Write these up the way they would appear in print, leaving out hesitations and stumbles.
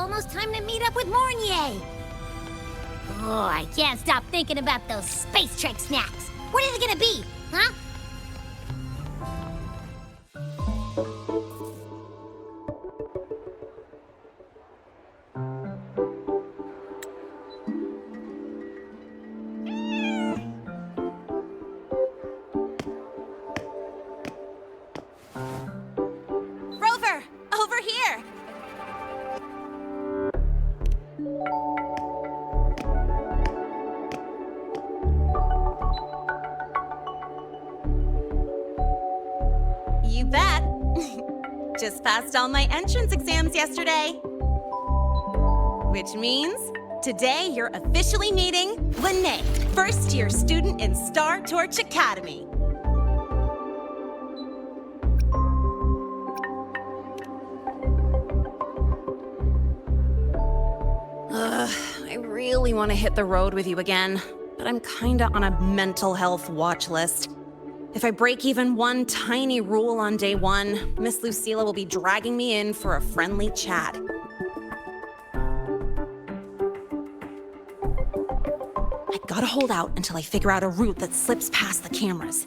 almost time to meet up with Mornye. Oh, I can't stop thinking about those space trek snacks. What are they gonna be, huh? Rover, over here. You bet. Just passed all my entrance exams yesterday. Which means today you're officially meeting Lynae, first-year student in Star Torch Academy. I really want to hit the road with you again, but I'm kinda on a mental health watch list. If I break even one tiny rule on day one, Miss Lucilla will be dragging me in for a friendly chat. I gotta hold out until I figure out a route that slips past the cameras.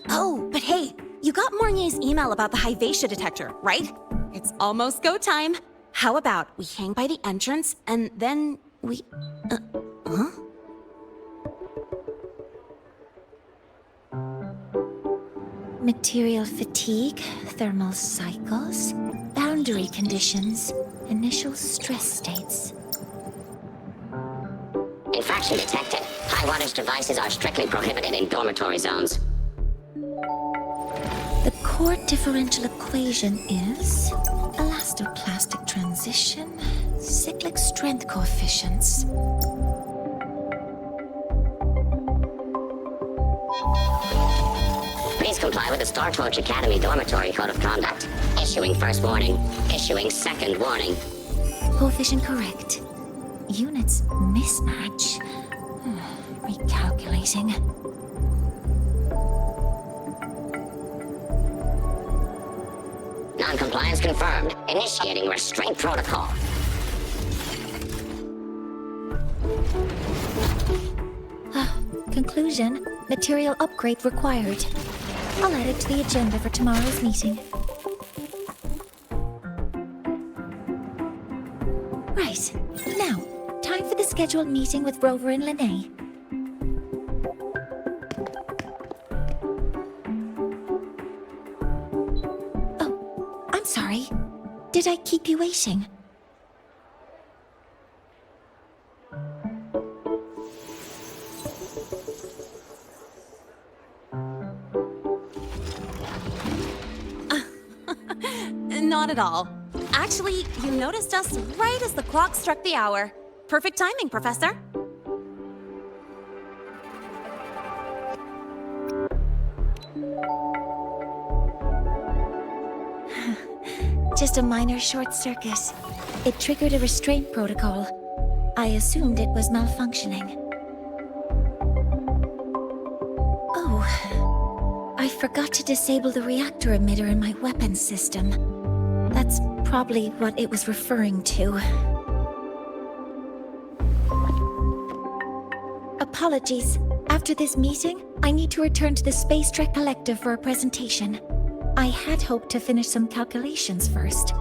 Oh, but hey, you got Mornye's email about the Hyvatia detector, right? It's almost go time. How about we hang by the entrance and then we... huh? Material fatigue, thermal cycles, boundary conditions, initial stress states. Infraction detected. High wattage devices are strictly prohibited in dormitory zones. The core differential equation is elastoplastic transition, cyclic strength coefficients. Please comply with the Star Torch Academy Dormitory Code of Conduct. Issuing first warning. Issuing second warning. Coefficient correct. Units mismatch. Recalculating. Non-compliance confirmed. Initiating restraint protocol. Conclusion, material upgrade required. I'll add it to the agenda for tomorrow's meeting. Right. Now, time for the scheduled meeting with Rover and Lynae. Oh, I'm sorry. Did I keep you waiting? Not at all. Actually, you noticed us right as the clock struck the hour. Perfect timing, Professor. Just a minor short circuit. It triggered a restraint protocol. I assumed it was malfunctioning. Oh, I forgot to disable the reactor emitter in my weapons system. That's probably what it was referring to. Apologies. After this meeting, I need to return to the Space Trek Collective for a presentation. I had hoped to finish some calculations first.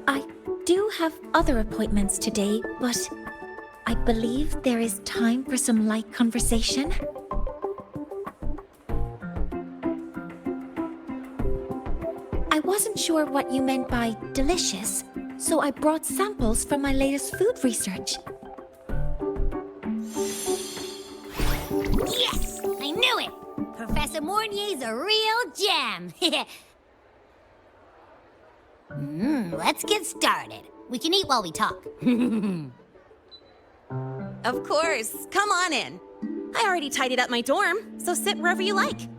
I do have other appointments today, but I believe there is time for some light conversation. I wasn't sure what you meant by delicious, so I brought samples from my latest food research. Yes! I knew it! Professor Mornye's a real gem! Let's get started. We can eat while we talk. Of course. Come on in. I already tidied up my dorm, so sit wherever you like.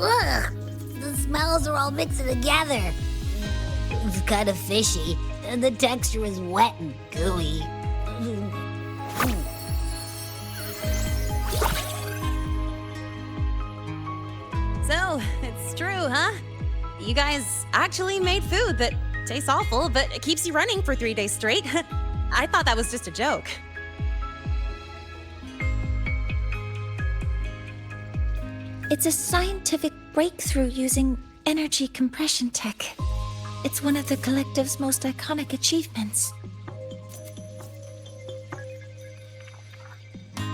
Ugh! The smells are all mixing together. It's kind of fishy, and the texture is wet and gooey. So, it's true, huh? You guys actually made food that tastes awful, but it keeps you running for 3 days straight. I thought that was just a joke. It's a scientific breakthrough using energy compression tech. It's one of the collective's most iconic achievements.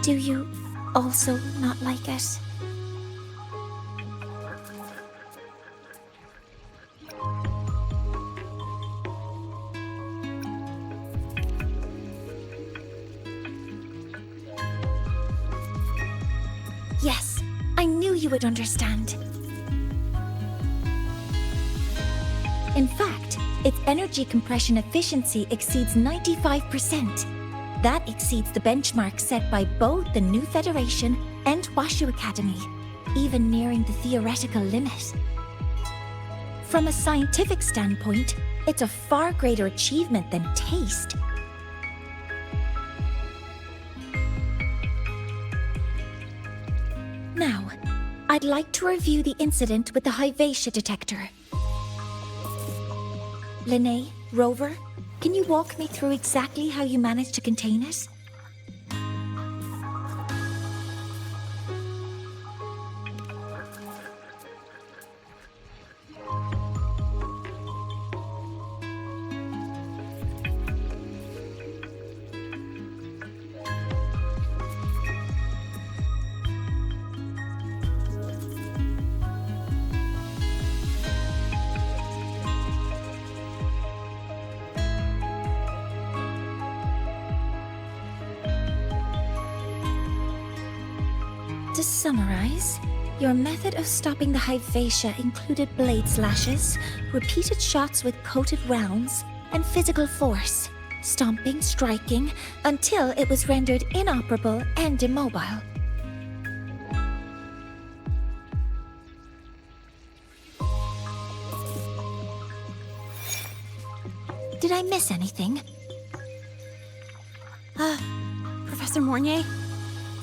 Do you also not like it? Yes, I knew you would understand. In fact, its energy compression efficiency exceeds 95%. That exceeds the benchmark set by both the New Federation and Washu Academy, even nearing the theoretical limit. From a scientific standpoint, it's a far greater achievement than taste. Now, I'd like to review the incident with the Hyvatia detector. Lynae, Rover, can you walk me through exactly how you managed to contain it? To summarize, your method of stopping the Hyvatia included blade slashes, repeated shots with coated rounds, and physical force, stomping, striking, until it was rendered inoperable and immobile. Did I miss anything? Professor Mornye,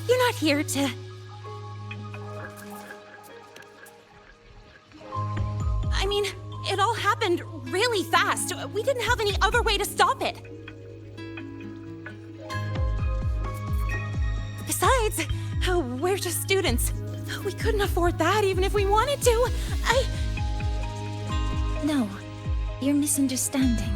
you're not here to... I mean, it all happened really fast. We didn't have any other way to stop it. Besides, we're just students. We couldn't afford that even if we wanted to. No, you're misunderstanding.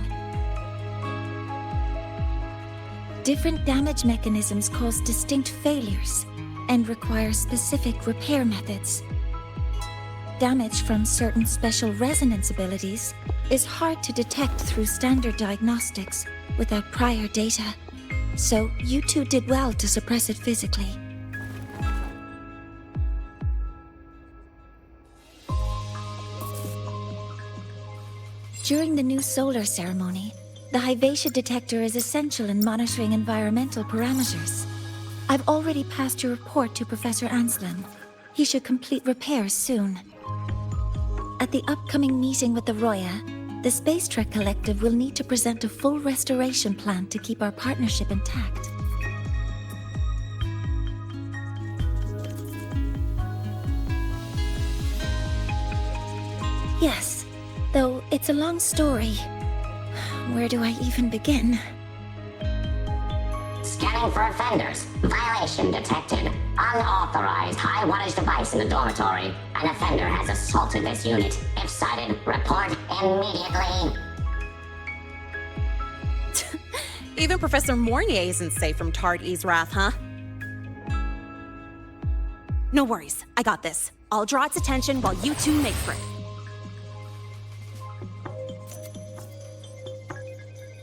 Different damage mechanisms cause distinct failures and require specific repair methods. Damage from certain special resonance abilities is hard to detect through standard diagnostics without prior data, so you two did well to suppress it physically. During the new solar ceremony, the Hyvatia detector is essential in monitoring environmental parameters. I've already passed your report to Professor Anslin. He should complete repairs soon. At the upcoming meeting with the Roya, the Space Trek Collective will need to present a full restoration plan to keep our partnership intact. Yes, though it's a long story. Where do I even begin? Scanning for offenders. Violation detected. Unauthorized high-wattage device in the dormitory. An offender has assaulted this unit. If sighted, report immediately. Even Professor Mornye isn't safe from Tard-E's wrath, huh? No worries, I got this. I'll draw its attention while you two make for it.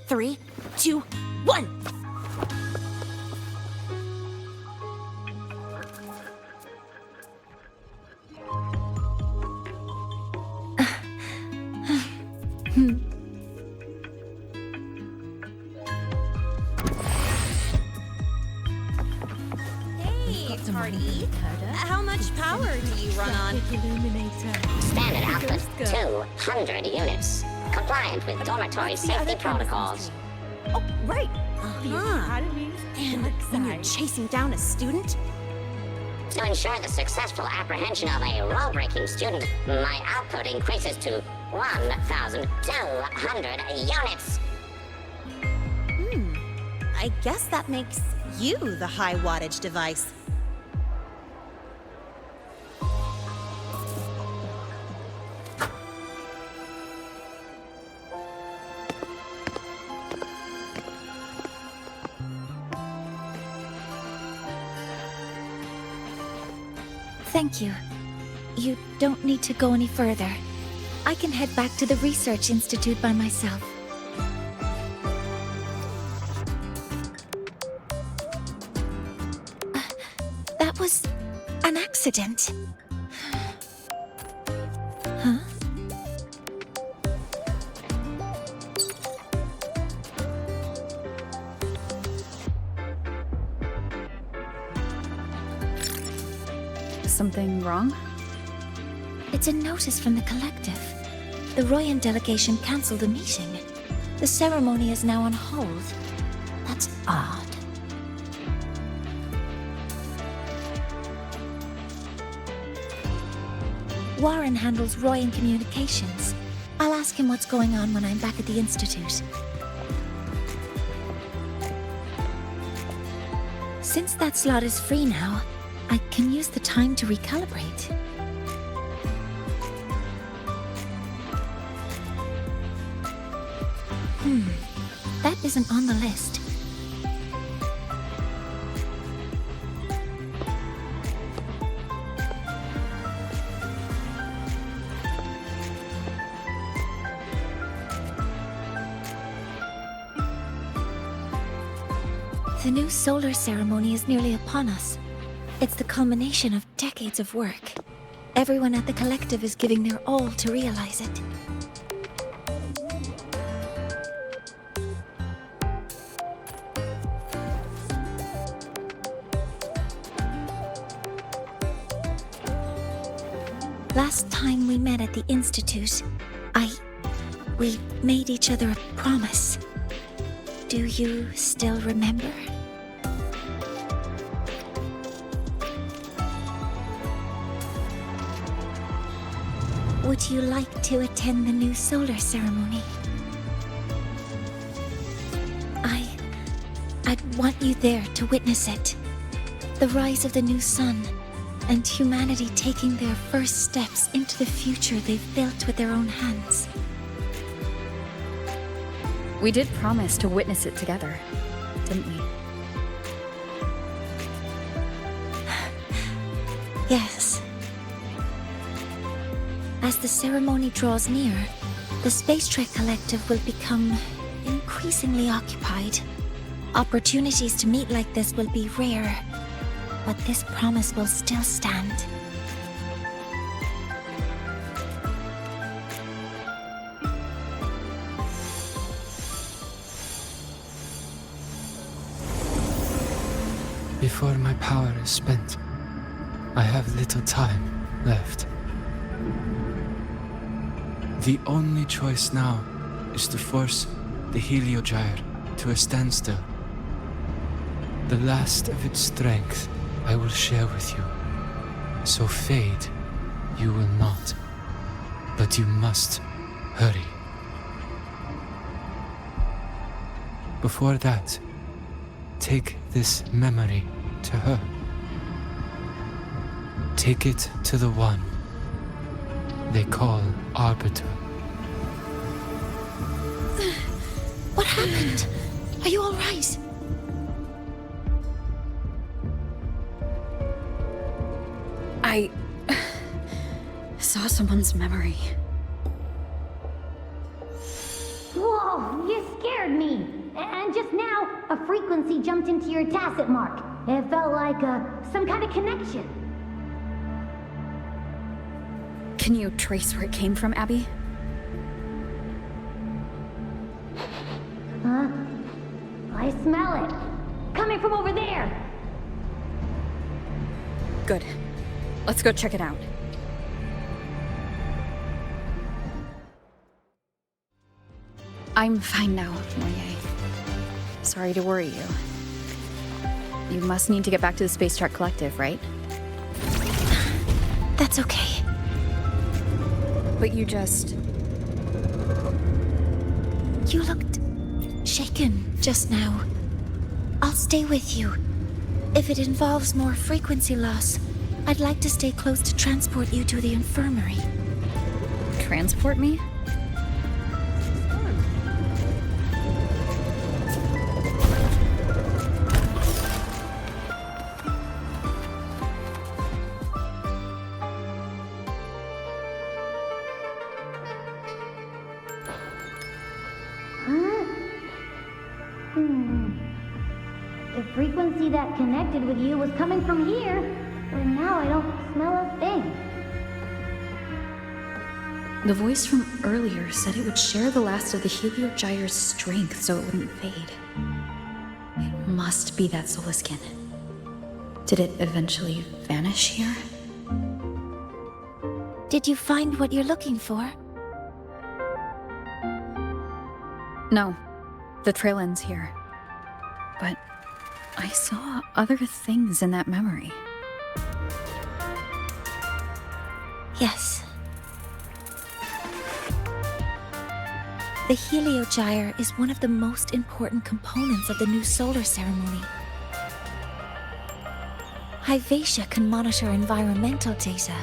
3, 2, 1! Hey, Tardy. How much power do you run on? 200 units, compliant with dormitory safety protocols. Oh, right. The Uh-huh. Academy's And dark when you're side. chasing down a student? To ensure the successful apprehension of a rule-breaking student, my output increases to 1,200 units. I guess that makes you the high wattage device. Thank you. You don't need to go any further. I can head back to the Research Institute by myself. That was an accident. Huh? Something wrong? It's a notice from the collective. The Royan delegation cancelled the meeting. The ceremony is now on hold. That's odd. Warren handles Royan communications. I'll ask him what's going on when I'm back at the Institute. Since that slot is free now, I can use the time to recalibrate. That isn't on the list. The new solar ceremony is nearly upon us. It's the culmination of decades of work. Everyone at the collective is giving their all to realize it. Last time we met at the Institute, we made each other a promise. Do you still remember? Would you like to attend the new solar ceremony? I'd want you there to witness it. The rise of the new sun, and humanity taking their first steps into the future they've built with their own hands. We did promise to witness it together, didn't we? Yes. As the ceremony draws near, the Space Trek Collective will become increasingly occupied. Opportunities to meet like this will be rare, but this promise will still stand. Before my power is spent, I have little time left. The only choice now is to force the Heliogyre to a standstill. The last of its strength I will share with you. So fade you will not. But you must hurry. Before that, take this memory to her. Take it to the one they call Arbiter. What happened? Are you all right? I saw someone's memory. Whoa, you scared me. And just now, a frequency jumped into your tacit mark. It felt like some kind of connection. Can you trace where it came from, Abby? Huh? I smell it. Coming from over there. Good. Let's go check it out. I'm fine now, Mornye. Sorry to worry you. You must need to get back to the Space Chart Collective, right? That's okay. But you just... You looked shaken just now. I'll stay with you. If it involves more frequency loss, I'd like to stay close to transport you to the infirmary. transport me? The frequency that connected with you was coming from here, but now I don't smell a thing. The voice from earlier said it would share the last of the Heliogyre's strength so it wouldn't fade. It must be that solar skin. Did it eventually vanish here? Did you find what you're looking for? No. The trail ends here. But I saw other things in that memory. Yes. The Heliogyre is one of the most important components of the new solar ceremony. Hyvatia can monitor environmental data,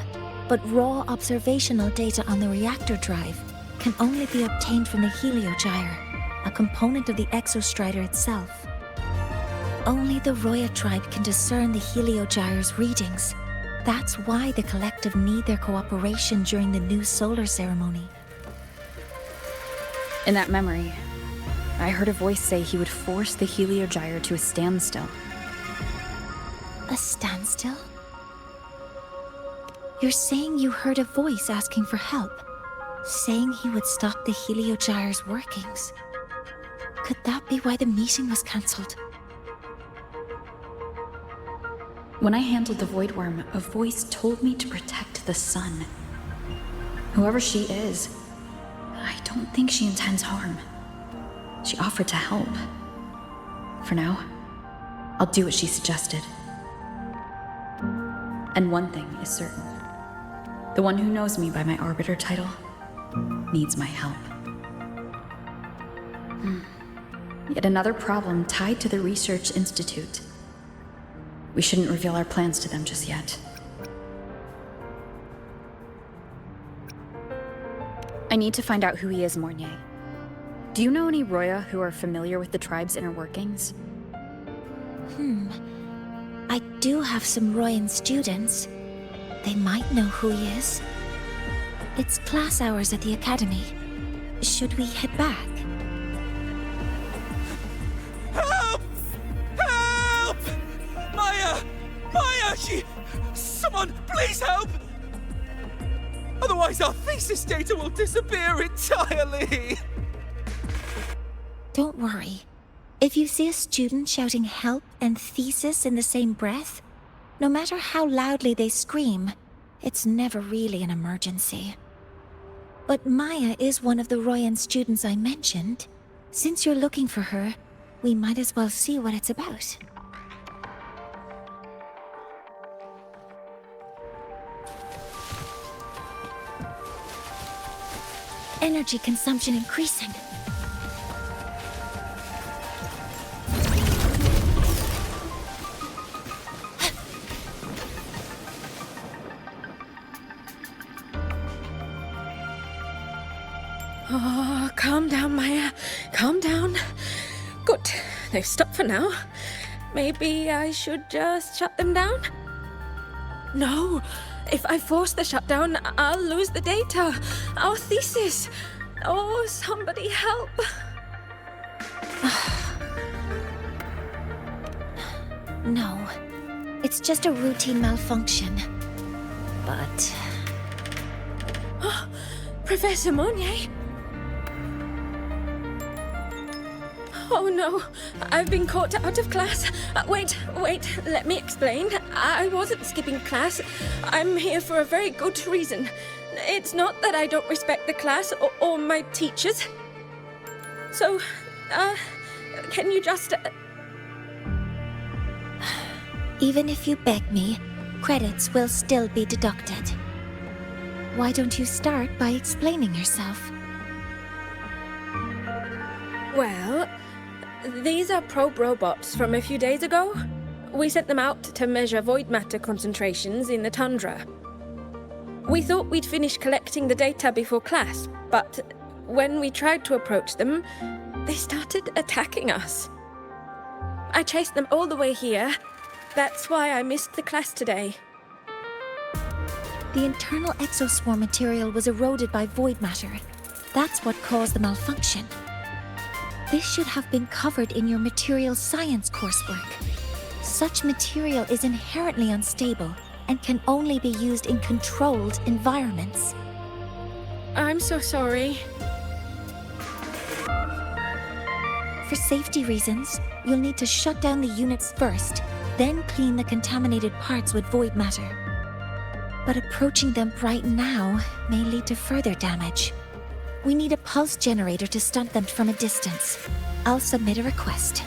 but raw observational data on the reactor drive can only be obtained from the Heliogyre, a component of the exostrider itself. Only the Roya tribe can discern the Heliogyre's readings. That's why the collective need their cooperation during the new solar ceremony. In that memory, I heard a voice say he would force the Heliogyre to a standstill. A standstill? You're saying you heard a voice asking for help, saying he would stop the Heliogyre's workings. Could that be why the meeting was cancelled? When I handled the Void Worm, a voice told me to protect the sun. Whoever she is, I don't think she intends harm. She offered to help. For now, I'll do what she suggested. And one thing is certain. The one who knows me by my Arbiter title needs my help. Yet another problem tied to the Research Institute. We shouldn't reveal our plans to them just yet. I need to find out who he is, Mornye. Do you know any Roya who are familiar with the tribe's inner workings? I do have some Royan students. They might know who he is. It's class hours at the academy. Should we head back? Help! Help! Maya! Maya! Someone, please help! Otherwise our thesis data will disappear entirely! Don't worry. If you see a student shouting help and thesis in the same breath, no matter how loudly they scream, it's never really an emergency. But Maya is one of the Royan students I mentioned. Since you're looking for her, we might as well see what it's about. Energy consumption increasing. Oh, calm down, Maya. Calm down. Good. They've stopped for now. Maybe I should just shut them down? No. If I force the shutdown, I'll lose the data. Our thesis. Oh, somebody help. No. It's just a routine malfunction. But... Oh, Professor Mornye? Oh no, I've been caught out of class. Wait, let me explain. I wasn't skipping class. I'm here for a very good reason. It's not that I don't respect the class or my teachers. So, can you just... Even if you beg me, credits will still be deducted. Why don't you start by explaining yourself? Well, these are probe robots from a few days ago. We sent them out to measure void matter concentrations in the tundra. We thought we'd finish collecting the data before class, but when we tried to approach them, they started attacking us. I chased them all the way here. That's why I missed the class today. The internal exoswarm material was eroded by void matter. That's what caused the malfunction. This should have been covered in your material science coursework. Such material is inherently unstable and can only be used in controlled environments. I'm so sorry. For safety reasons, you'll need to shut down the units first, then clean the contaminated parts with void matter. But approaching them right now may lead to further damage. We need a pulse generator to stunt them from a distance. I'll submit a request.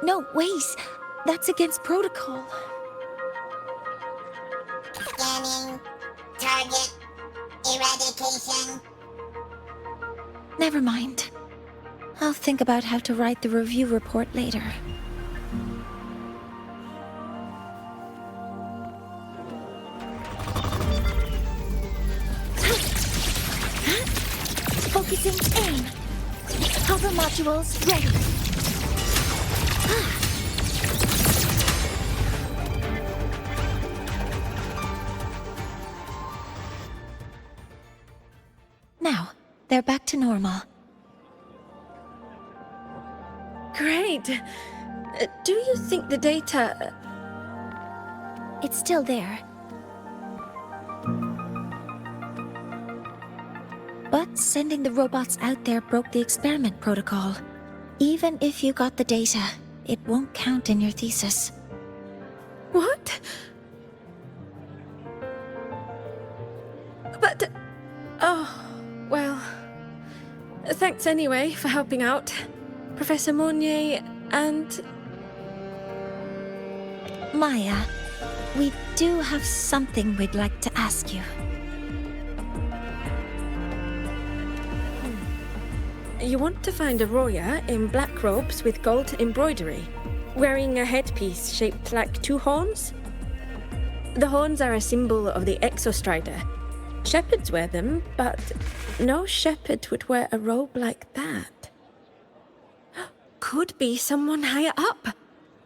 No, wait! That's against protocol. Scanning. Target. Eradication. Never mind. I'll think about how to write the review report later. Focusing aim. Hover modules ready. Now, they're back to normal. Great. Do you think the data... It's still there. But sending the robots out there broke the experiment protocol. Even if you got the data, it won't count in your thesis. What? But... Oh, well... Thanks anyway for helping out, Professor Mornye and... Maya, we do have something we'd like to ask you. You want to find a Roya in black robes with gold embroidery, wearing a headpiece shaped like two horns? The horns are a symbol of the Exostrider. Shepherds wear them, but no shepherd would wear a robe like that. Could be someone higher up,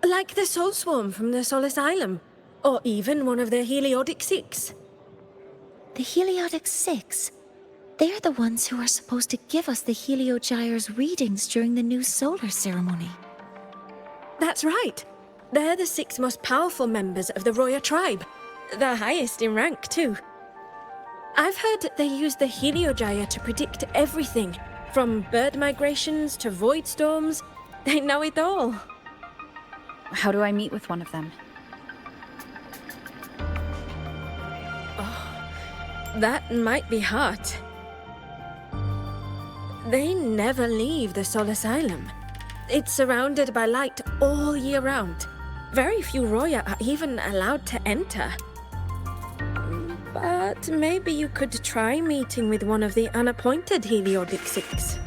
like the Soul Swarm from the Sol Asylum, or even one of the Heliodic Six. The Heliodic Six? They're the ones who are supposed to give us the Heliogyre's readings during the new solar ceremony. That's right. They're the 6 most powerful members of the Roya tribe. The highest in rank, too. I've heard they use the Heliogyre to predict everything, from bird migrations to void storms. They know it all. How do I meet with one of them? That might be hard. They never leave the Sol Asylum. It's surrounded by light all year round. Very few Roya are even allowed to enter. But maybe you could try meeting with one of the unappointed Heliodic Six.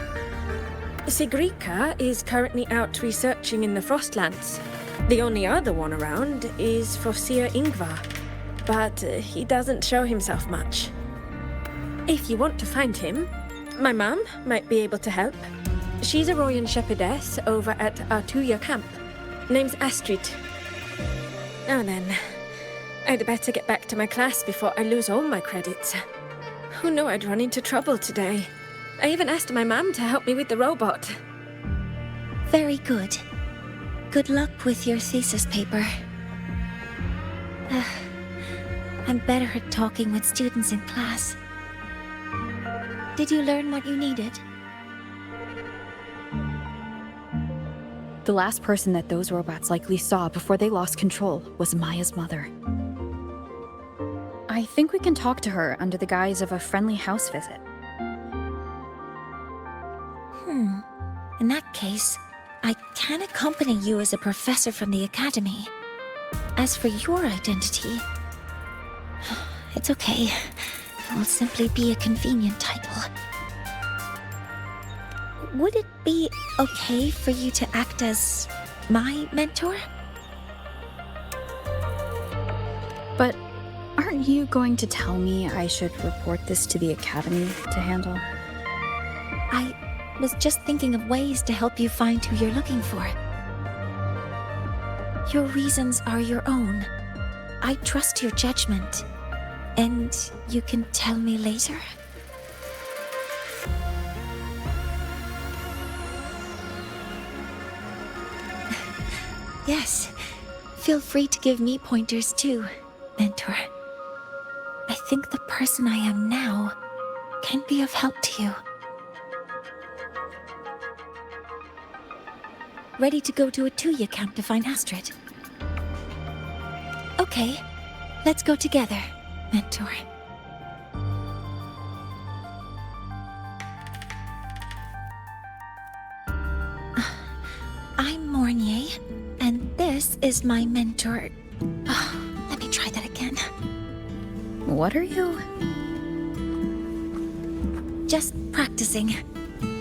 Sigrika is currently out researching in the Frostlands. The only other one around is Fosir Ingvar, but he doesn't show himself much. If you want to find him, my mum might be able to help. She's a Royan shepherdess over at Artuya camp. Name's Astrid. Now then, I'd better get back to my class before I lose all my credits. Who knew I'd run into trouble today? I even asked my mum to help me with the robot. Very good. Good luck with your thesis paper. I'm better at talking with students in class. Did you learn what you needed? The last person that those robots likely saw before they lost control was Maya's mother. I think we can talk to her under the guise of a friendly house visit. In that case, I can accompany you as a professor from the academy. As for your identity, it's okay. It will simply be a convenient title. Would it be okay for you to act as my mentor? But aren't you going to tell me I should report this to the academy to handle? I was just thinking of ways to help you find who you're looking for. Your reasons are your own. I trust your judgment. And you can tell me later? Yes. Feel free to give me pointers too, mentor. I think the person I am now can be of help to you. Ready to go to a Tuya camp to find Astrid? Okay, let's go together, mentor. I'm Mornye, and this is my mentor. Let me try that again. What are you? Just practicing.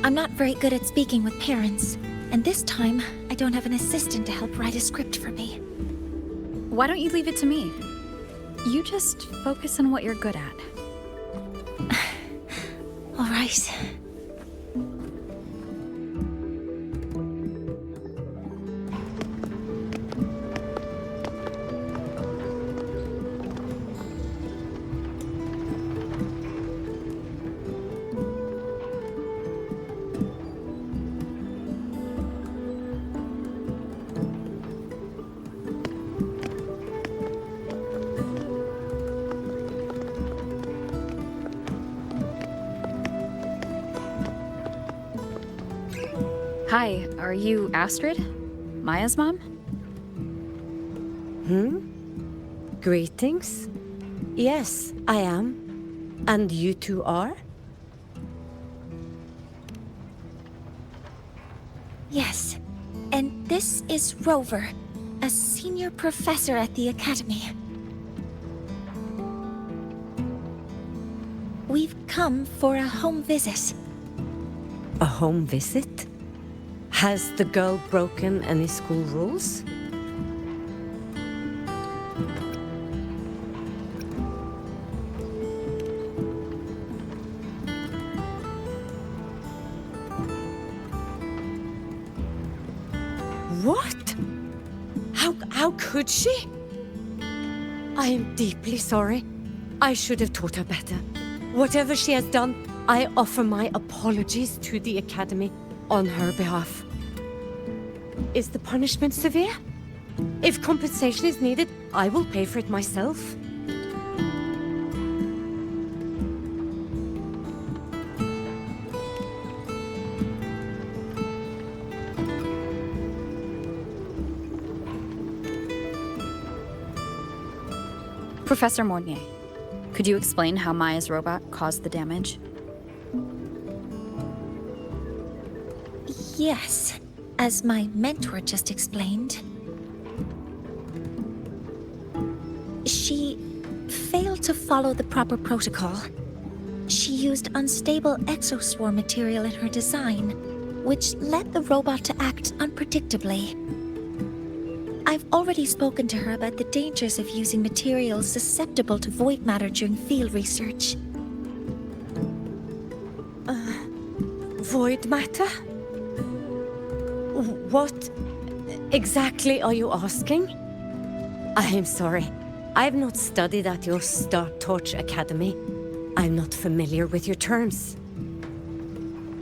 I'm not very good at speaking with parents, and this time I don't have an assistant to help write a script for me. Why don't you leave it to me? You just focus on what you're good at. All right. Hi, are you Astrid? Maya's mom? Greetings. Yes, I am. And you two are? Yes. And this is Rover, a senior professor at the academy. We've come for a home visit. A home visit? Has the girl broken any school rules? What? How could she? I am deeply sorry. I should have taught her better. Whatever she has done, I offer my apologies to the Academy on her behalf. Is the punishment severe? If compensation is needed, I will pay for it myself. Professor Mornye, could you explain how Maya's robot caused the damage? Yes, as my mentor just explained. She failed to follow the proper protocol. She used unstable exoswarm material in her design, which led the robot to act unpredictably. I've already spoken to her about the dangers of using materials susceptible to void matter during field research. Void matter? What exactly are you asking? I am sorry. I have not studied at your Star Torch Academy. I'm not familiar with your terms.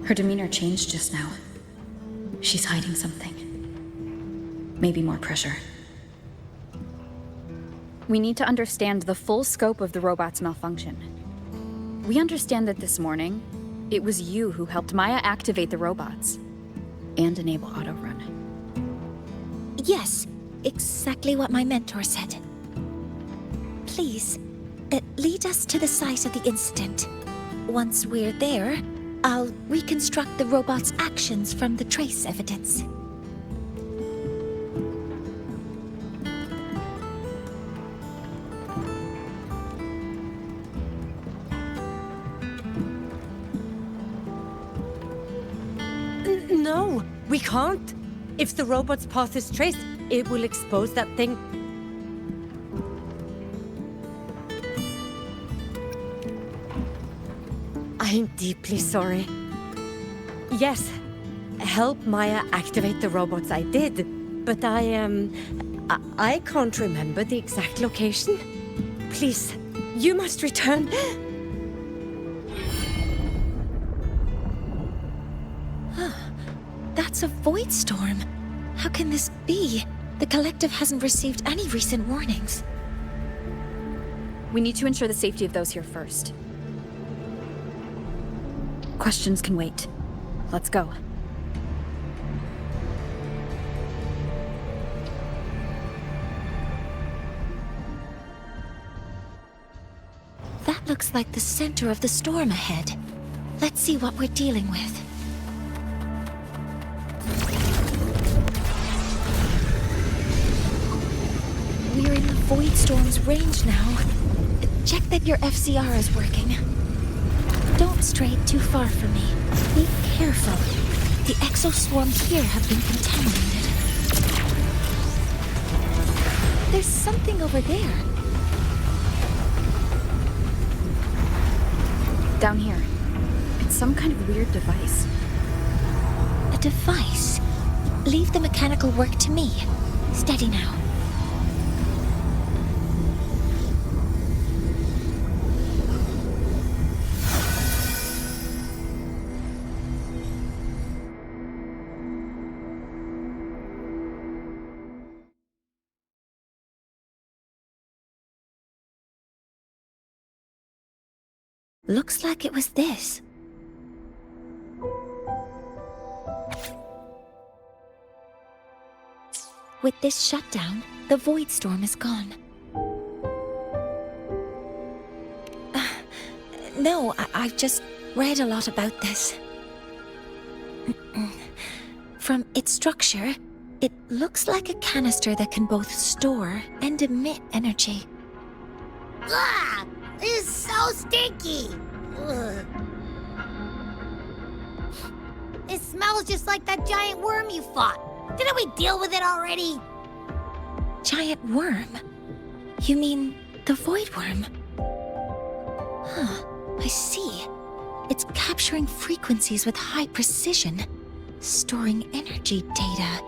Her demeanor changed just now. She's hiding something. Maybe more pressure. We need to understand the full scope of the robot's malfunction. We understand that this morning, it was you who helped Maya activate the robots and enable autorun. Yes, exactly what my mentor said. Please, lead us to the site of the incident. Once we're there, I'll reconstruct the robot's actions from the trace evidence. No, we can't. If the robot's path is traced, it will expose that thing. I'm deeply sorry. Yes, help Maya activate the robots I did, but I can't remember the exact location. Please, you must return. That's a void storm. How can this be? The collective hasn't received any recent warnings. We need to ensure the safety of those here first. Questions can wait. Let's go. That looks like the center of the storm ahead. Let's see what we're dealing with. We're in the void storm's range now. Check that your FCR is working. Don't stray too far from me. Be careful. The exoswarms here have been contaminated. There's something over there. Down here. It's some kind of weird device. A device? Leave the mechanical work to me. Steady now. Looks like it was this. With this shutdown, the void storm is gone. No, I've just read a lot about this. From its structure, it looks like a canister that can both store and emit energy. Ugh! This is so stinky! Ugh. It smells just like that giant worm you fought. Didn't we deal with it already? Giant worm? You mean the void worm? Huh, I see. It's capturing frequencies with high precision, storing energy data.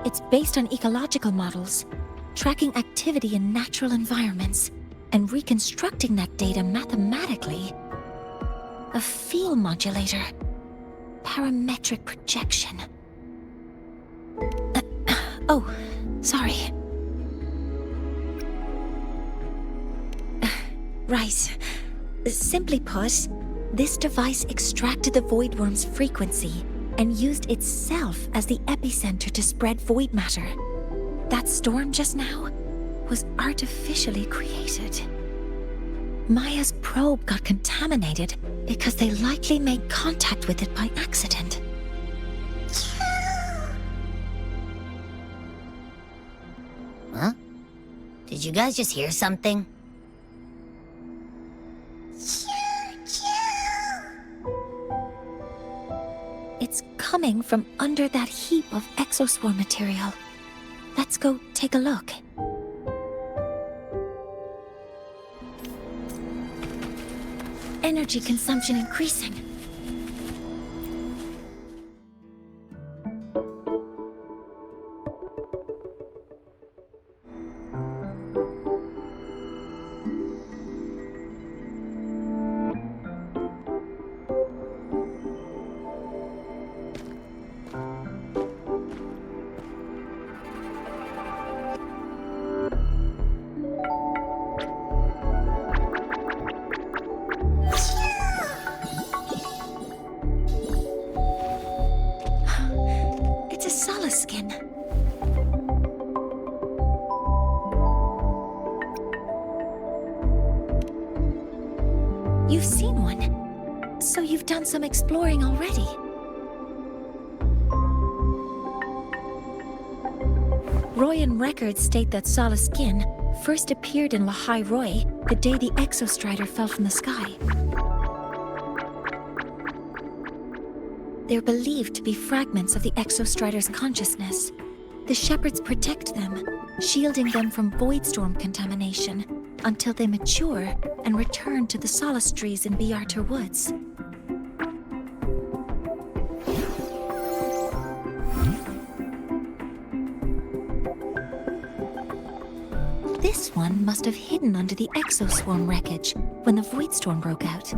It's based on ecological models, tracking activity in natural environments, and reconstructing that data mathematically. A field modulator. Parametric projection. Oh, sorry. Right. Simply put, this device extracted the void worm's frequency and used itself as the epicenter to spread void matter. That storm just now was artificially created. Maya's probe got contaminated because they likely made contact with it by accident. Huh? Did you guys just hear something? It's coming from under that heap of exoswarm material. Let's go take a look. Energy consumption increasing. It's a skin. done some exploring already. Royan records state that Solace Skin first appeared in Lahai Roy the day the Exostrider fell from the sky. They're believed to be fragments of the Exostrider's consciousness. The shepherds protect them, shielding them from Voidstorm contamination until they mature and return to the Solace trees in Biarter Woods. This one must have hidden under the Exoswarm wreckage when the Voidstorm broke out.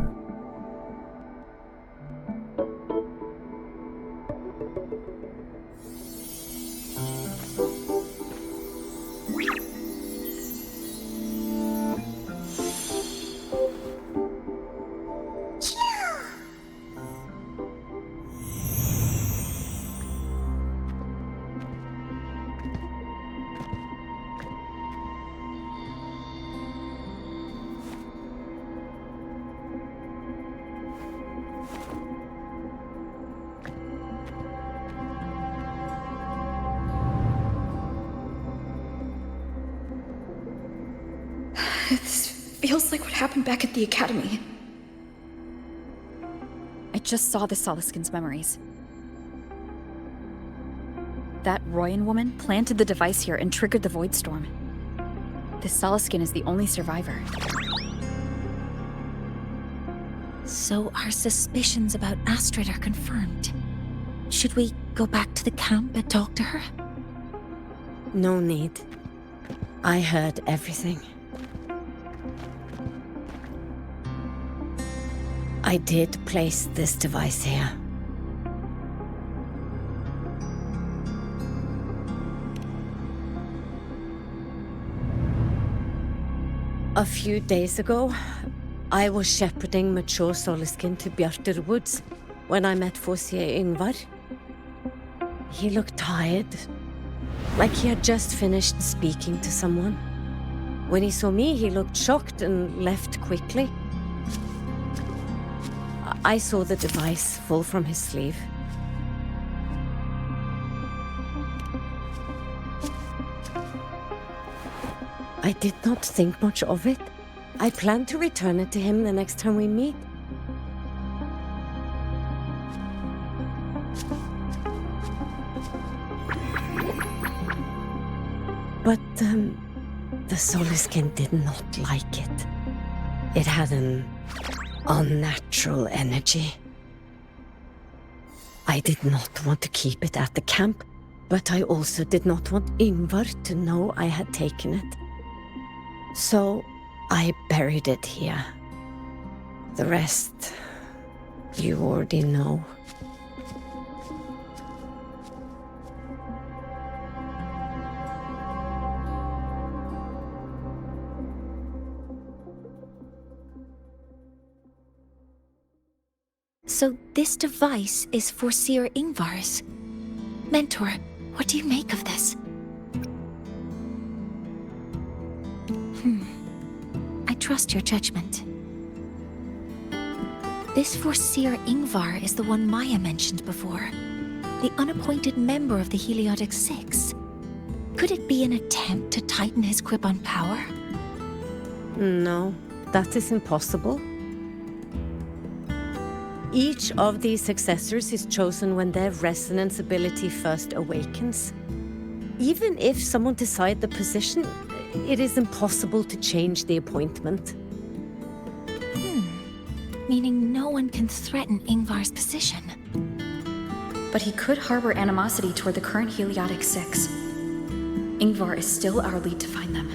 This feels like what happened back at the Academy. I just saw the Soloskin's memories. That Royan woman planted the device here and triggered the Voidstorm. The Soloskin is the only survivor. So our suspicions about Astrid are confirmed. Should we go back to the camp and talk to her? No need. I heard everything. I did place this device here. A few days ago, I was shepherding mature Soloskin to Bjarter Woods when I met Fossier Yngvar. He looked tired, like he had just finished speaking to someone. When he saw me, he looked shocked and left quickly. I saw the device fall from his sleeve. I did not think much of it. I plan to return it to him the next time we meet. But the Soloskin did not like it. It had an unnatural energy. I did not want to keep it at the camp, but I also did not want Yngvar to know I had taken it. So I buried it here. The rest, you already know. So this device is for Seer Yngvar's. Mentor, what do you make of this? I trust your judgment. This Forseer Yngvar is the one Maya mentioned before. The unappointed member of the Heliotic Six. Could it be an attempt to tighten his grip on power? No, that is impossible. Each of these successors is chosen when their resonance ability first awakens. Even if someone decides the position, it is impossible to change the appointment. Meaning no one can threaten Yngvar's position. But he could harbor animosity toward the current Heliotic Six. Yngvar is still our lead to find them.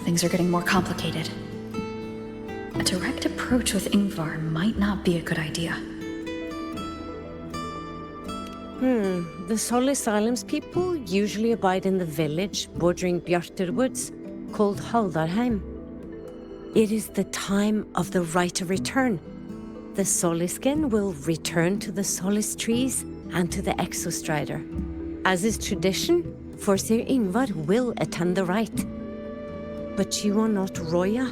Things are getting more complicated. A direct approach with Yngvar might not be a good idea. The Solis Islands people usually abide in the village bordering Bjarter Woods, called Haldarheim. It is the time of the right of return. The Soliskin will return to the Solis trees and to the Exostrider. As is tradition, Forseer Yngvar will attend the rite. But you are not Roya.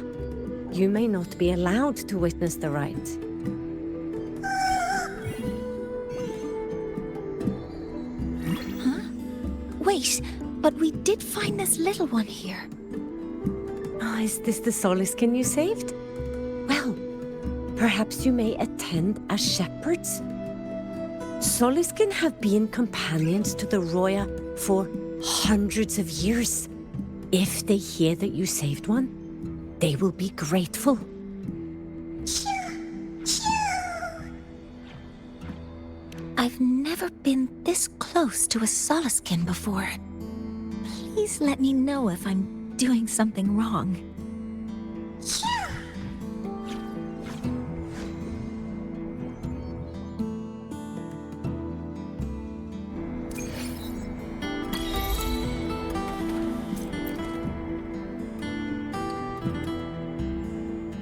you may not be allowed to witness the rite. Wait, but we did find this little one here. Ah, is this the Soliskin you saved? Well, perhaps you may attend as shepherds? Soliskin have been companions to the Roya for hundreds of years. If they hear that you saved one, they will be grateful. I've never been this close to a Soliskin before. Please let me know if I'm doing something wrong.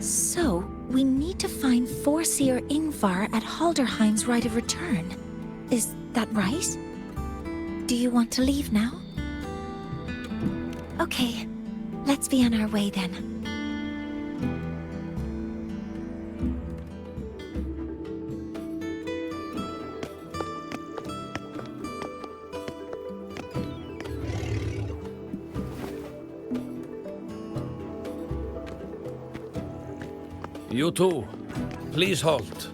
So, we need to find Forseer Ingvar at Halderheim's Rite of Return. Is that right? Do you want to leave now? Okay, let's be on our way then. You two, please halt.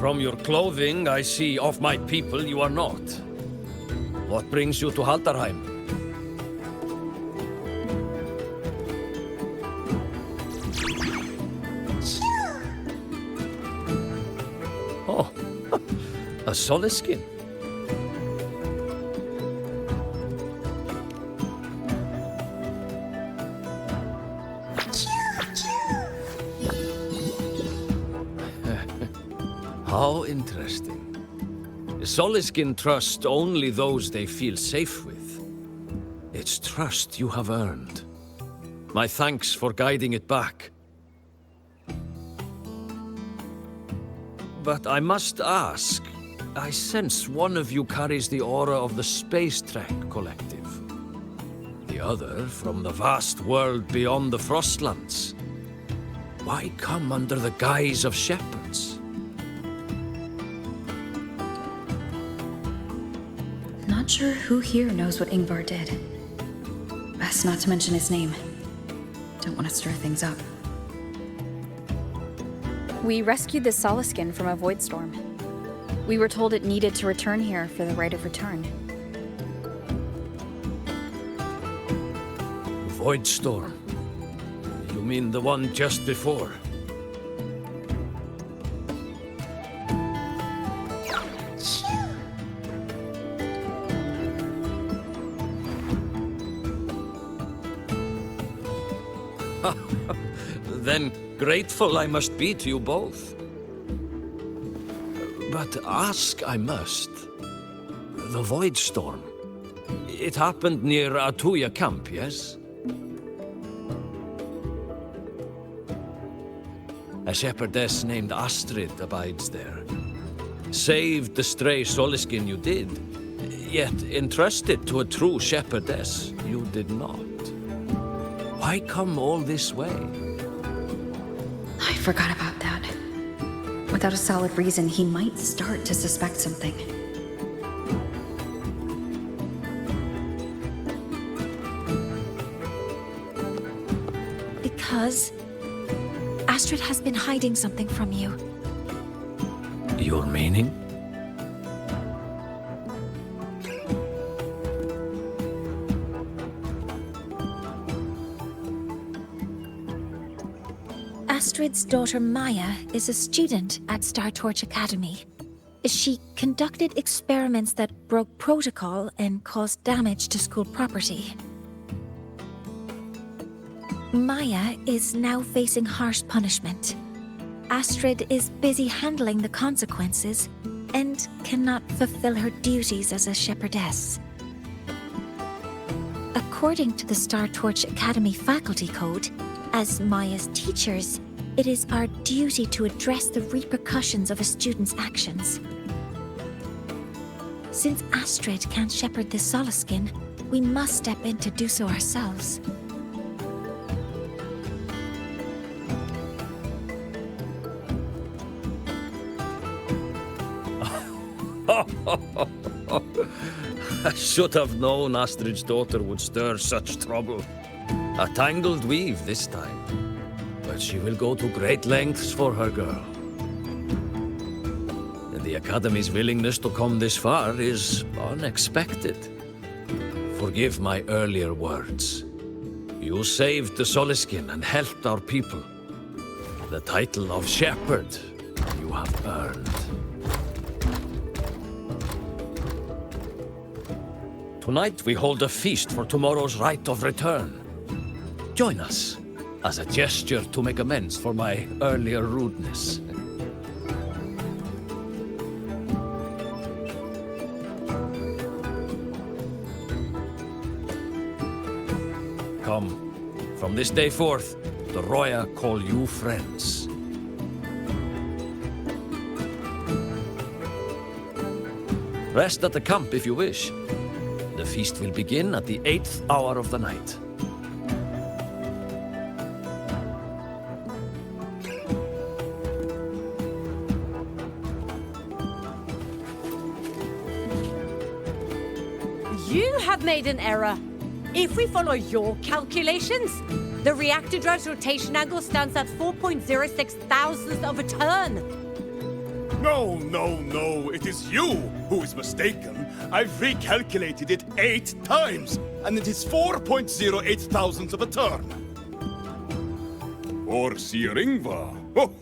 From your clothing, I see of my people you are not. What brings you to Halderheim? Oh, a Soliskin. How interesting. Soliskin trust only those they feel safe with. It's trust you have earned. My thanks for guiding it back. But I must ask, I sense one of you carries the aura of the Space Trek Collective. The other from the vast world beyond the Frostlands. Why come under the guise of shepherds? Not sure who here knows what Ingvar did. Best not to mention his name. Don't want to stir things up. We rescued the Soliskin from a void storm. We were told it needed to return here for the Rite of Return. Void storm? You mean the one just before? Then grateful I must be to you both. But ask I must. The Void Storm. It happened near Atuya camp, yes? A shepherdess named Astrid abides there. Saved the stray Soliskin you did, yet entrusted to a true shepherdess you did not. Why come all this way? I forgot about that. Without a solid reason, he might start to suspect something. Because Astrid has been hiding something from you. Your meaning? Astrid's daughter Maya is a student at Star Torch Academy. She conducted experiments that broke protocol and caused damage to school property. Maya is now facing harsh punishment. Astrid is busy handling the consequences and cannot fulfill her duties as a shepherdess. According to the Star Torch Academy faculty code, as Maya's teachers, it is our duty to address the repercussions of a student's actions. Since Astrid can't shepherd the Solaskin, we must step in to do so ourselves. I should have known Astrid's daughter would stir such trouble. A tangled weave this time. But she will go to great lengths for her girl. And the Academy's willingness to come this far is unexpected. Forgive my earlier words. You saved the Solaskin and helped our people. The title of Shepherd you have earned. Tonight we hold a feast for tomorrow's rite of return. Join us, as a gesture to make amends for my earlier rudeness. Come, from this day forth, the Roya call you friends. Rest at the camp if you wish. The feast will begin at the 8th hour of the night. You have made an error. If we follow your calculations, the reactor drive's rotation angle stands at 4.06 thousandths of a turn. No, no, no. It is you who is mistaken. I've recalculated it 8 times, and it is 4.08 thousandths of a turn. Or Sir Ingvar. Oh,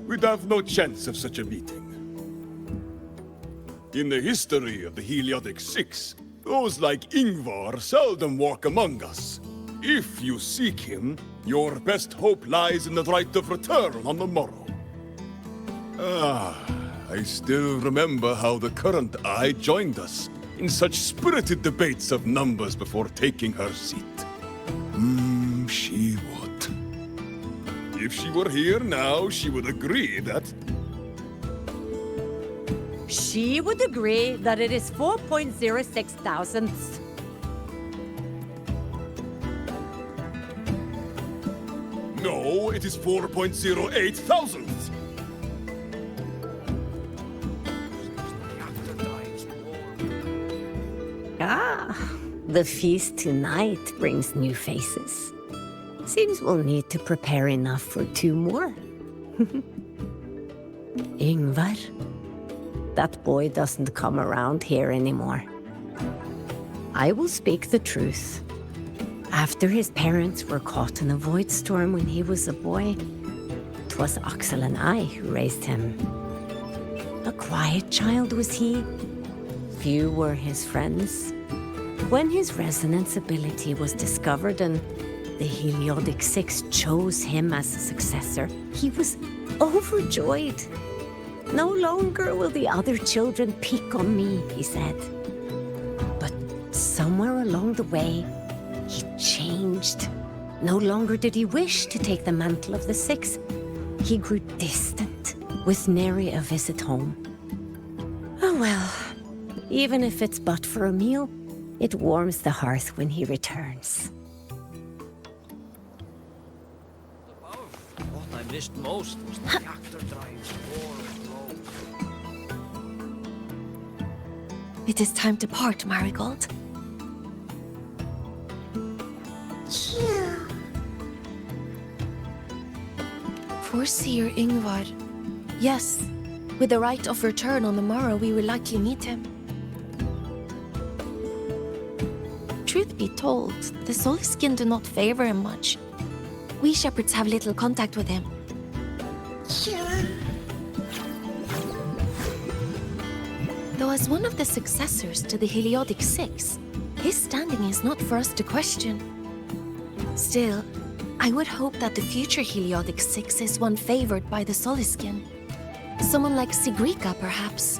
we'd have no chance of such a meeting. In the history of the Heliodic Six, those like Ingvar seldom walk among us. If you seek him, your best hope lies in the rite of return on the morrow. I still remember how the current eye joined us in such spirited debates of numbers before taking her seat. She would. If she were here now, she would agree that... She would agree that it is 4.06 thousandths. No, it is 4.08 thousandths. The feast tonight brings new faces. Seems we'll need to prepare enough for 2 more. Ingvar, that boy doesn't come around here anymore. I will speak the truth. After his parents were caught in a void storm when he was a boy, 'twas Axel and I who raised him. A quiet child was he. Few were his friends. When his resonance ability was discovered and the Heliodic Six chose him as a successor, he was overjoyed. No longer will the other children pick on me, he said. But somewhere along the way, he changed. No longer did he wish to take the mantle of the Six. He grew distant, with nary a visit home. Oh well, even if it's but for a meal, it warms the hearth when he returns. What I missed most was the reactor drive's roar and roll. It is time to part, Marigold. For Sir Ingvar, yes. With the rite of return on the morrow, we will likely meet him. Truth be told, the Solaskin do not favor him much. We shepherds have little contact with him. Though as one of the successors to the Heliodic Six, his standing is not for us to question. Still, I would hope that the future Heliodic Six is one favored by the Solaskin. Someone like Sigrika, perhaps.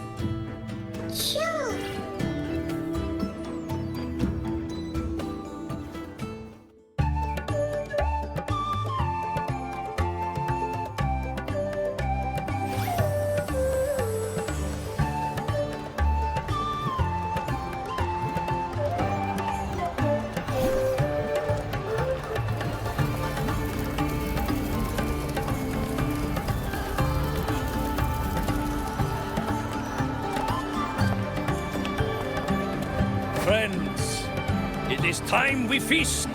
is time we feast.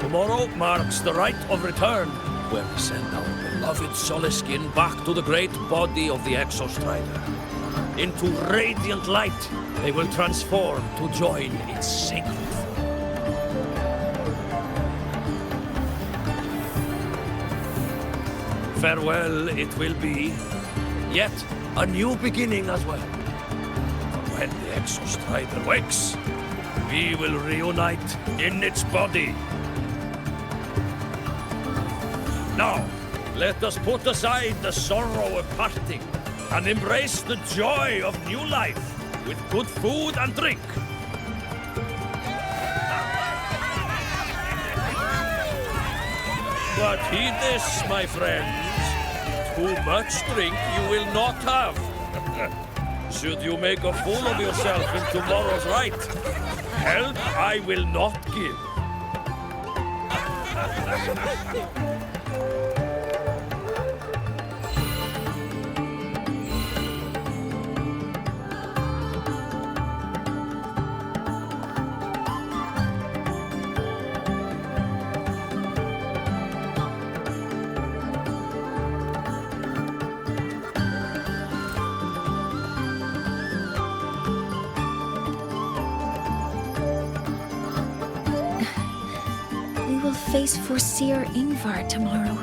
Tomorrow marks the rite of return, where we send our beloved Soliskin back to the great body of the Exostrider. Into radiant light, they will transform to join its sacred form. Farewell it will be, yet a new beginning as well. For when the Exostrider wakes, we will reunite in its body. Now, let us put aside the sorrow of parting and embrace the joy of new life with good food and drink. But heed this, my friends. Too much drink you will not have. Should you make a fool of yourself in tomorrow's rite, help I will not give. Face Foreseer Ingvar tomorrow.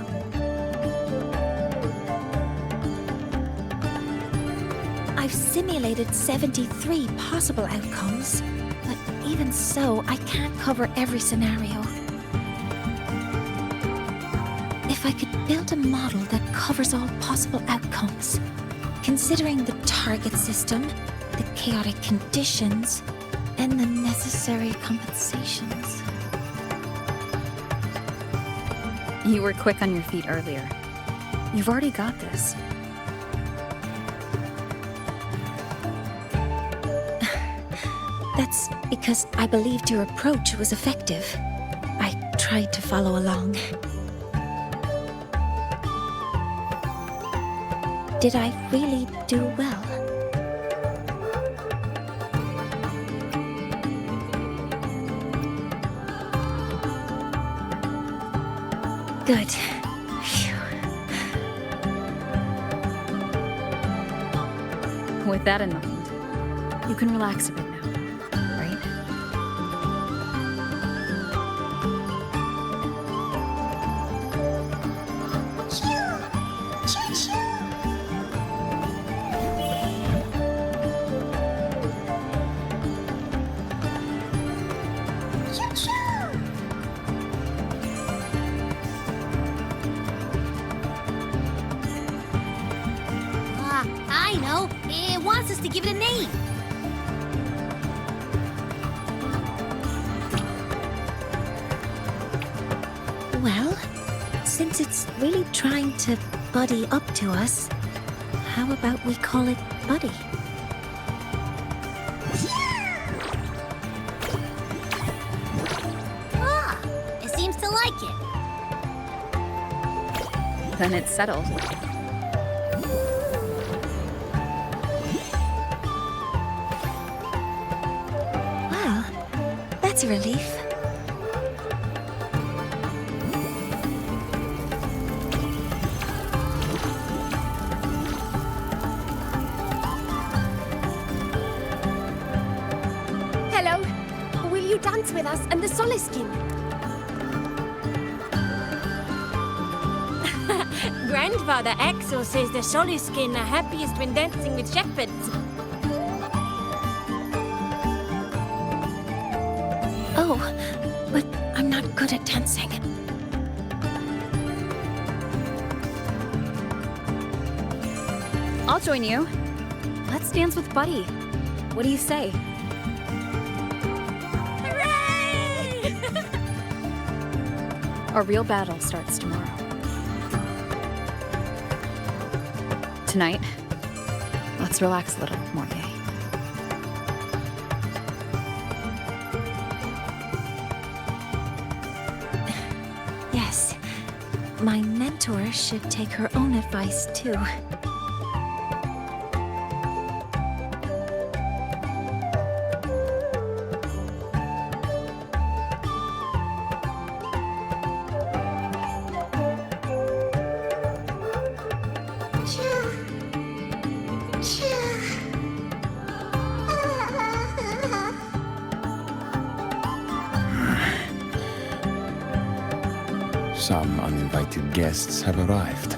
I've simulated 73 possible outcomes, but even so, I can't cover every scenario. If I could build a model that covers all possible outcomes, considering the target system, the chaotic conditions, and the necessary compensations. You were quick on your feet earlier. You've already got this. That's because I believed your approach was effective. I tried to follow along. Did I really do well? Good. Phew. With that in mind, you can relax a bit now, right? I know. It wants us to give it a name. Well, since it's really trying to buddy up to us, how about we call it Buddy? Ah, it seems to like it. Then it's settled. Well, that's a relief. Hello. Will you dance with us and the Soliskin? Grandfather Axel says the Soliskin are happiest when dancing with shepherds. Oh, but I'm not good at dancing. I'll join you. Let's dance with Buddy. What do you say? Hooray! Our real battle starts tomorrow. Tonight, let's relax a little, Mornye. Yes, my mentor should take her own advice too. Some uninvited guests have arrived.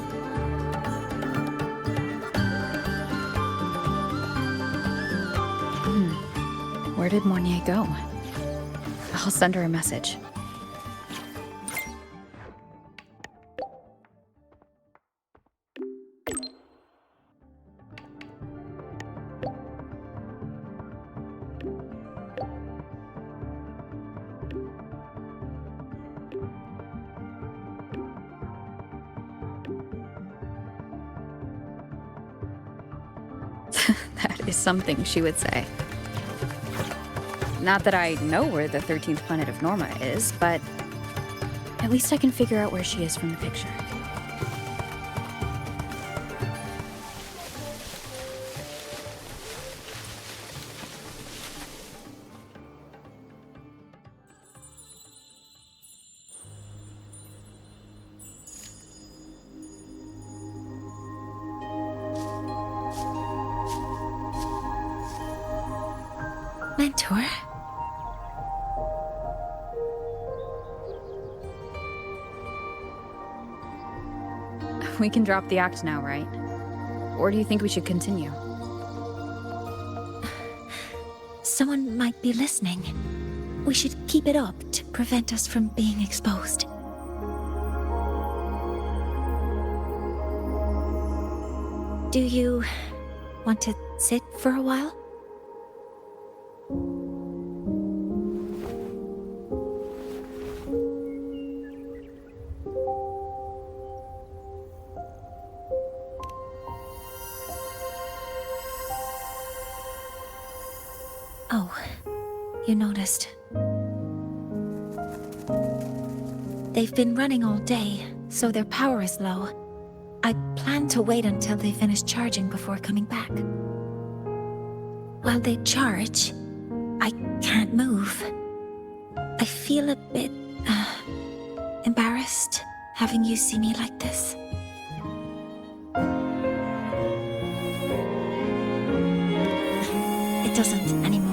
Where did Mornye go? I'll send her a message. That is something she would say. Not that I know where the 13th planet of Norma is, but at least I can figure out where she is from the picture. Mentor? We can drop the act now, right? Or do you think we should continue? Someone might be listening. We should keep it up to prevent us from being exposed. Do you want to sit for a while? Oh, you noticed. They've been running all day, so their power is low. I plan to wait until they finish charging before coming back. While they charge, I can't move. I feel a bit, embarrassed having you see me like this. It doesn't anymore.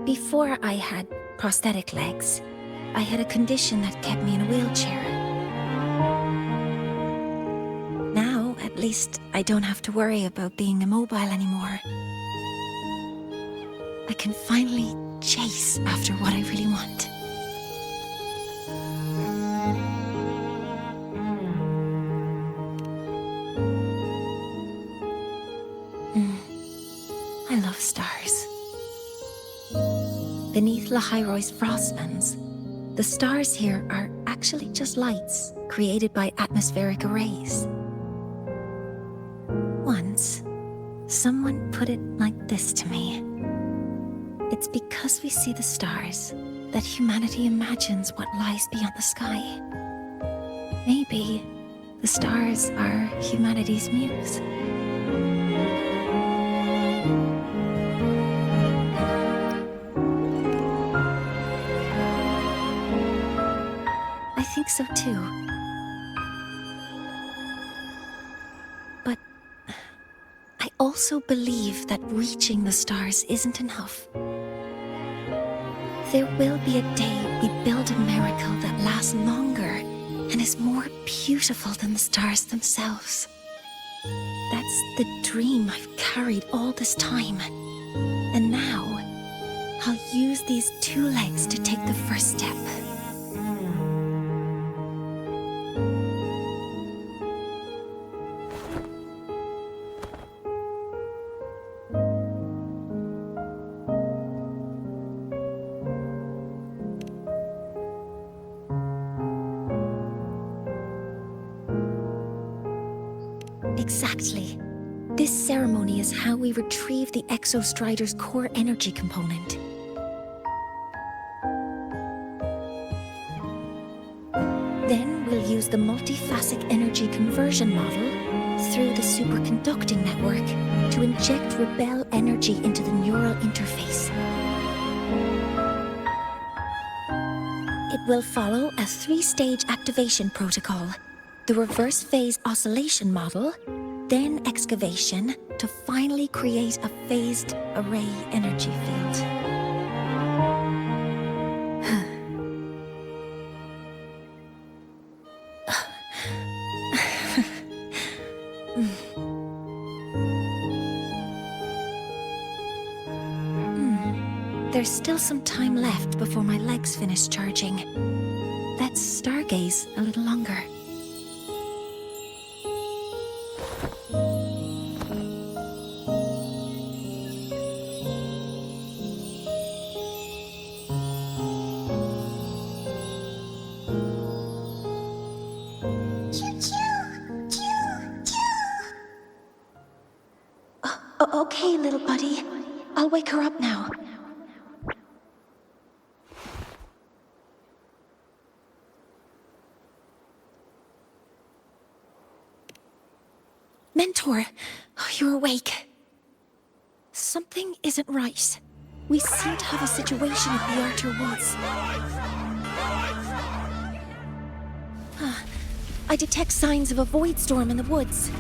Before I had prosthetic legs, I had a condition that kept me in a wheelchair. Now, at least, I don't have to worry about being immobile anymore. I can finally chase after what I really want. I love stars. Beneath Lynae's frostlands, the stars here are actually just lights created by atmospheric arrays. Once, someone put it like this to me. It's because we see the stars that humanity imagines what lies beyond the sky. Maybe the stars are humanity's muse. I think so too. But I also believe that reaching the stars isn't enough. There will be a day we build a miracle that lasts longer and is more beautiful than the stars themselves. That's the dream I've carried all this time. And now, I'll use these two legs to take the first step. Exactly. This ceremony is how we retrieve the Exostrider's core energy component. Then we'll use the multiphasic energy conversion model through the superconducting network to inject rebel energy into the neural interface. It will follow a 3-stage activation protocol. the reverse phase oscillation model, then excavation, to finally create a phased array energy field. There's still some time left before my legs finish charging. Let's stargaze a little longer. Okay, little buddy. I'll wake her up now. Mentor, you're awake. Something isn't right. We seem to have a situation at the Archer Woods. I detect signs of a void storm in the woods.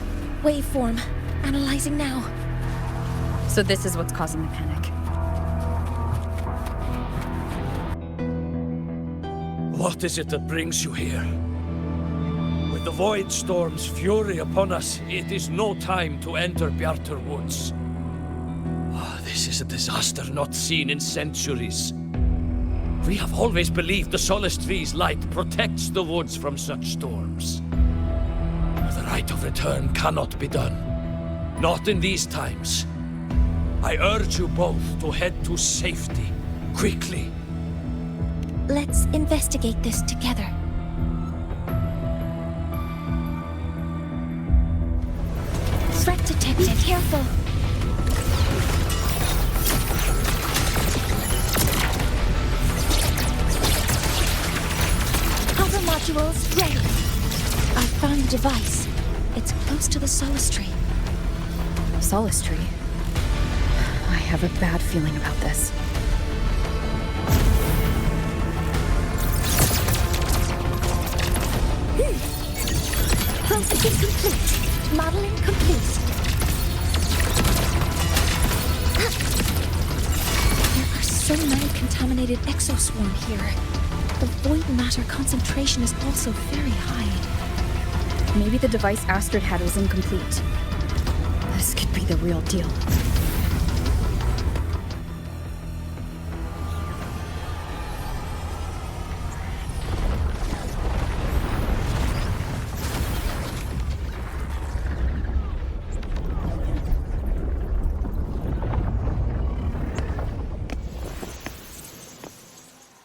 Waveform. Analyzing now. So this is what's causing the panic. What is it that brings you here? With the Void Storm's fury upon us, it is no time to enter Bjartur Woods. This is a disaster not seen in centuries. We have always believed the Solace Tree's light protects the woods from such storms. The rite of return cannot be done. Not in these times. I urge you both to head to safety, quickly. Let's investigate this together. Threat detected. Be careful. Cover modules ready. I found the device. It's close to the Solace Tree. Solace Tree? I have a bad feeling about this. Processing complete. Modeling complete. There are so many contaminated exoswarm here. The void matter concentration is also very high. Maybe the device Astrid had was incomplete. This could be the real deal.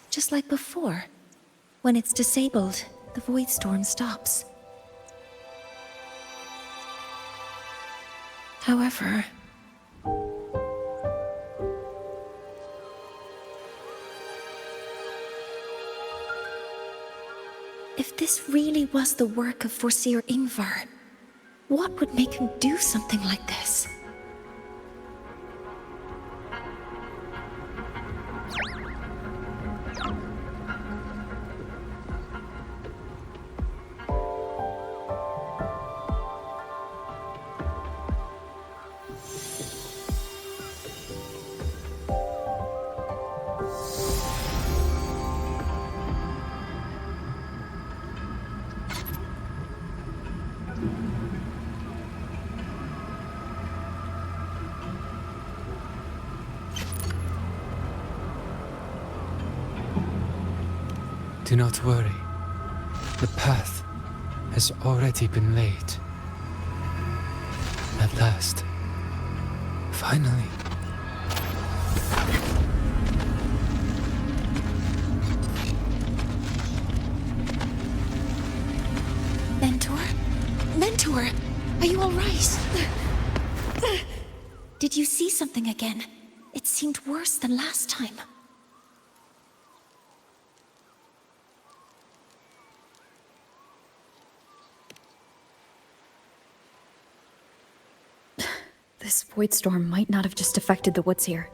Just like before. When it's disabled, the void storm stops. However, if this really was the work of Foreseer Ingvar, what would make him do something like this? Do not worry. The path has already been laid. At last. Finally. Mentor? Mentor! Are you alright? Did you see something again? It seemed worse than last time. This void storm might not have just affected the woods here,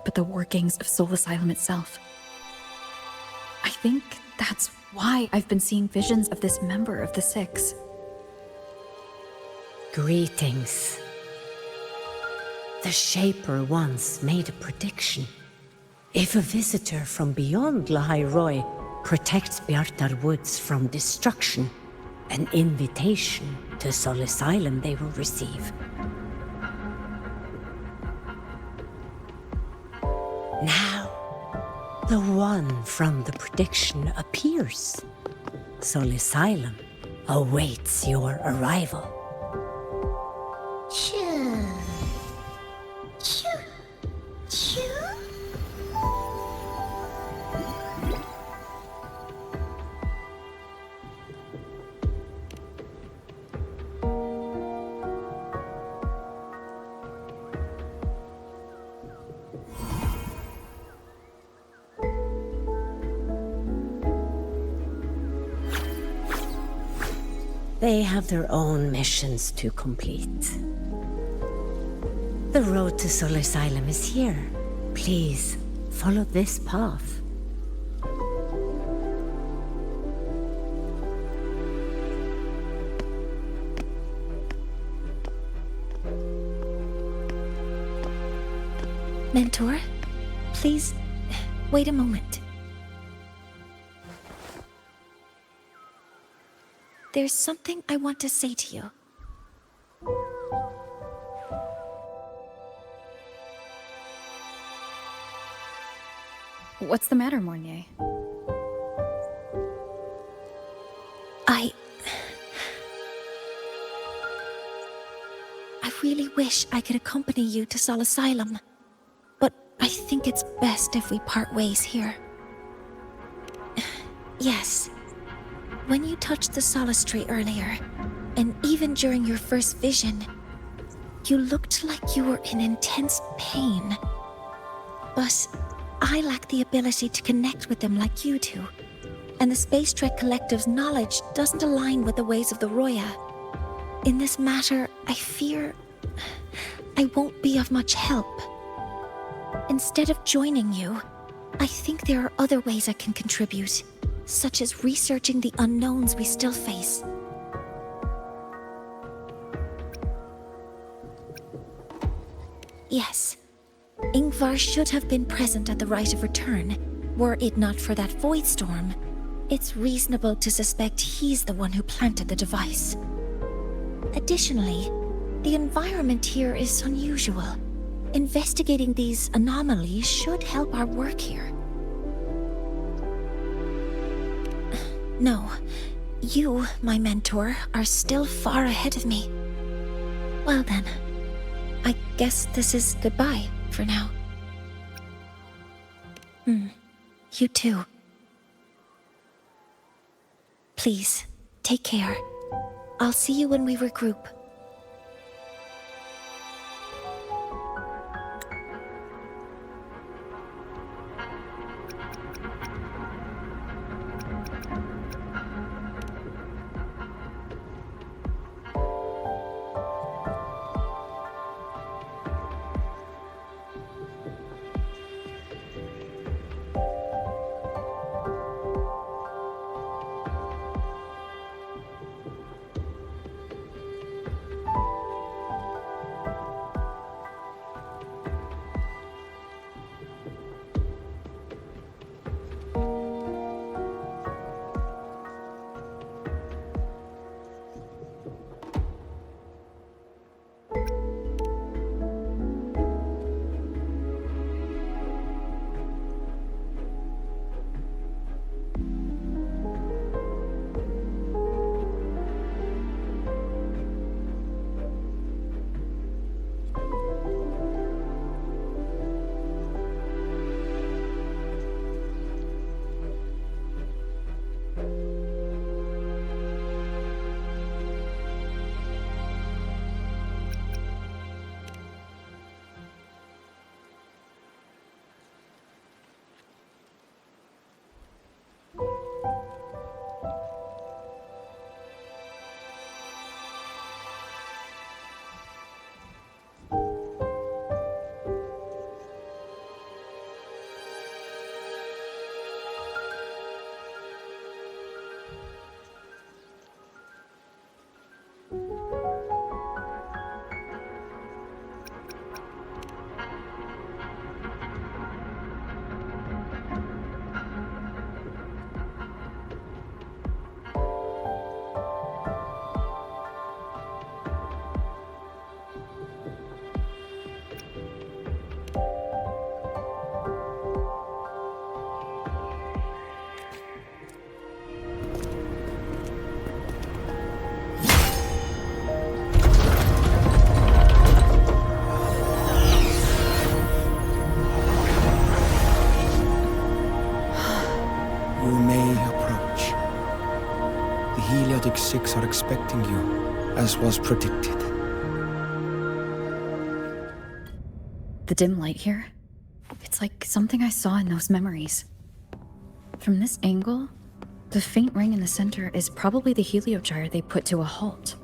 but the workings of Soul Asylum itself. I think that's why I've been seeing visions of this member of the Six. Greetings. The Shaper once made a prediction. If a visitor from beyond Lynae Roy protects Bjartar Woods from destruction, an invitation to Solace Island they will receive. Now, the one from the prediction appears. Solace Island awaits your arrival. Choo. Choo. Choo. They have their own missions to complete. The road to Solace Island is here. Please, follow this path. Mentor, please, wait a moment. There's something I want to say to you. What's the matter, Mornye? I really wish I could accompany you to Sol Asylum, but I think it's best if we part ways here. Yes. When you touched the Solace Tree earlier, and even during your first vision, you looked like you were in intense pain. But I lack the ability to connect with them like you do, and the Space Trek Collective's knowledge doesn't align with the ways of the Roya. In this matter, I fear I won't be of much help. Instead of joining you, I think there are other ways I can contribute, such as researching the unknowns we still face. Yes, Ingvar should have been present at the Rite of Return. Were it not for that void storm, it's reasonable to suspect he's the one who planted the device. Additionally, the environment here is unusual. Investigating these anomalies should help our work here. No, you, my mentor, are still far ahead of me. Well then, I guess this is goodbye for now. You too. Please, take care. I'll see you when we regroup. are expecting you, as was predicted. The dim light here? It's like something I saw in those memories. From this angle, the faint ring in the center is probably the heliogyre they put to a halt.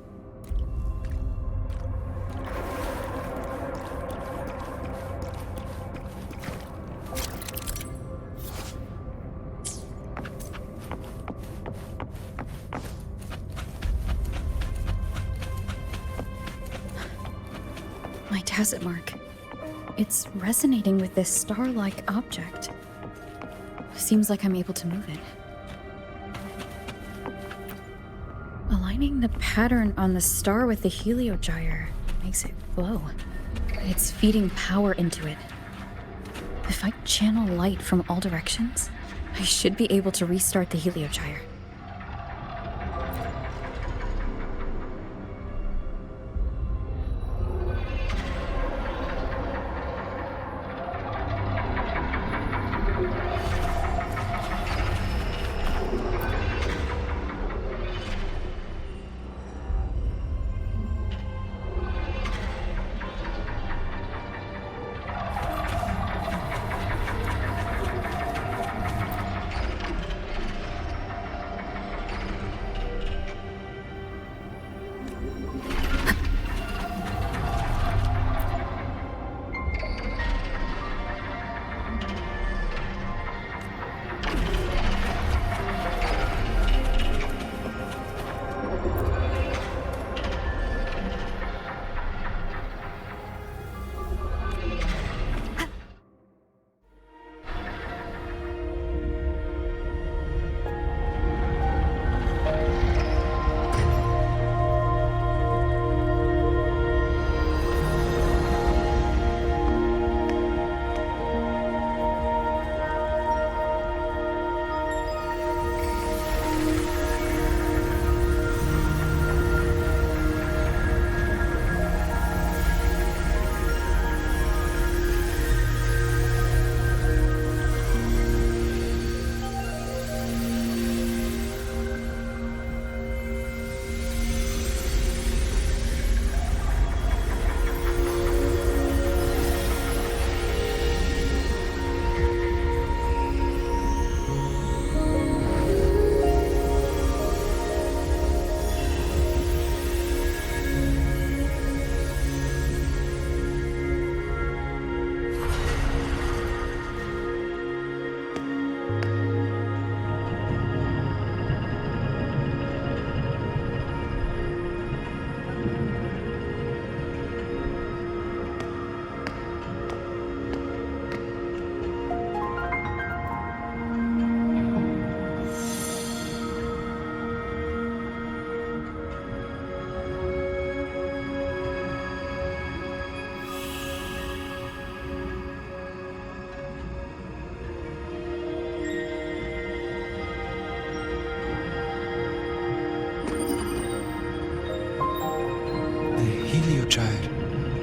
My tacit mark. It's resonating with this star-like object. Seems like I'm able to move it. Aligning the pattern on the star with the heliogyre makes it glow. It's feeding power into it. If I channel light from all directions, I should be able to restart the heliogyre.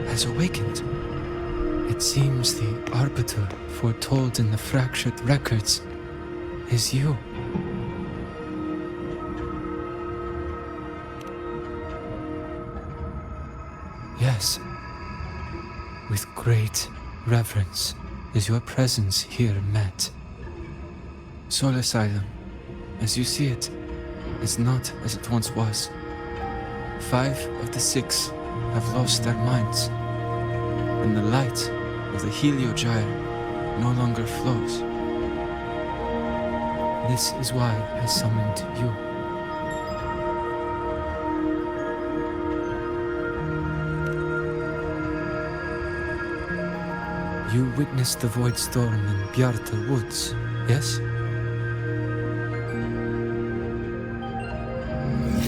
Has awakened. It seems the arbiter foretold in the fractured records is you. Yes. With great reverence is your presence here met. Soul Asylum, as you see it, is not as it once was. 5 of the 6 have lost their minds, and the light of the heliogyre no longer flows. This is why I summoned you. You witnessed the void storm in Bjarta Woods, yes?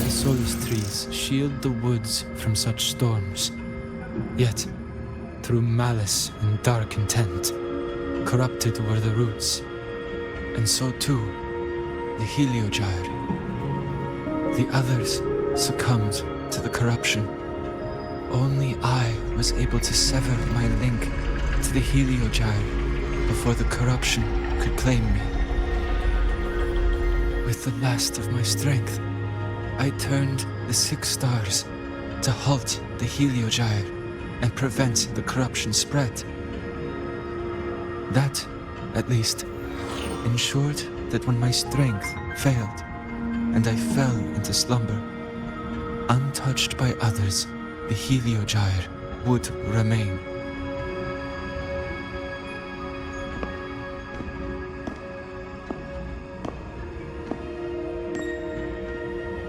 The solace trees shield the woods from such storms. Yet, through malice and dark intent, corrupted were the roots, and so too the heliogyre. The others succumbed to the corruption. Only I was able to sever my link to the heliogyre before the corruption could claim me. With the last of my strength, I turned the 6 stars to halt the Heliogyre and prevent the corruption spread. That, at least, ensured that when my strength failed and I fell into slumber, untouched by others, the Heliogyre would remain.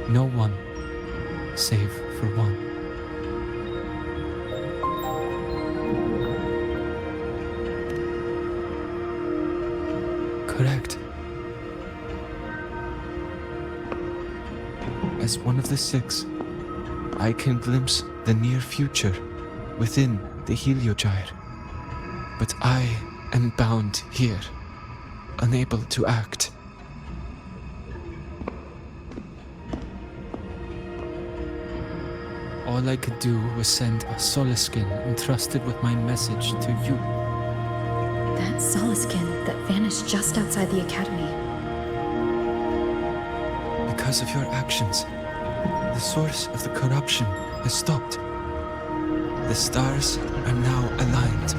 No one, save for one. Correct. As one of the 6, I can glimpse the near future within the Heliogyre. But I am bound here, unable to act. All I could do was send a Solaskin entrusted with my message to you. That Solaskin that vanished just outside the academy. Because of your actions, the source of the corruption has stopped. The stars are now aligned,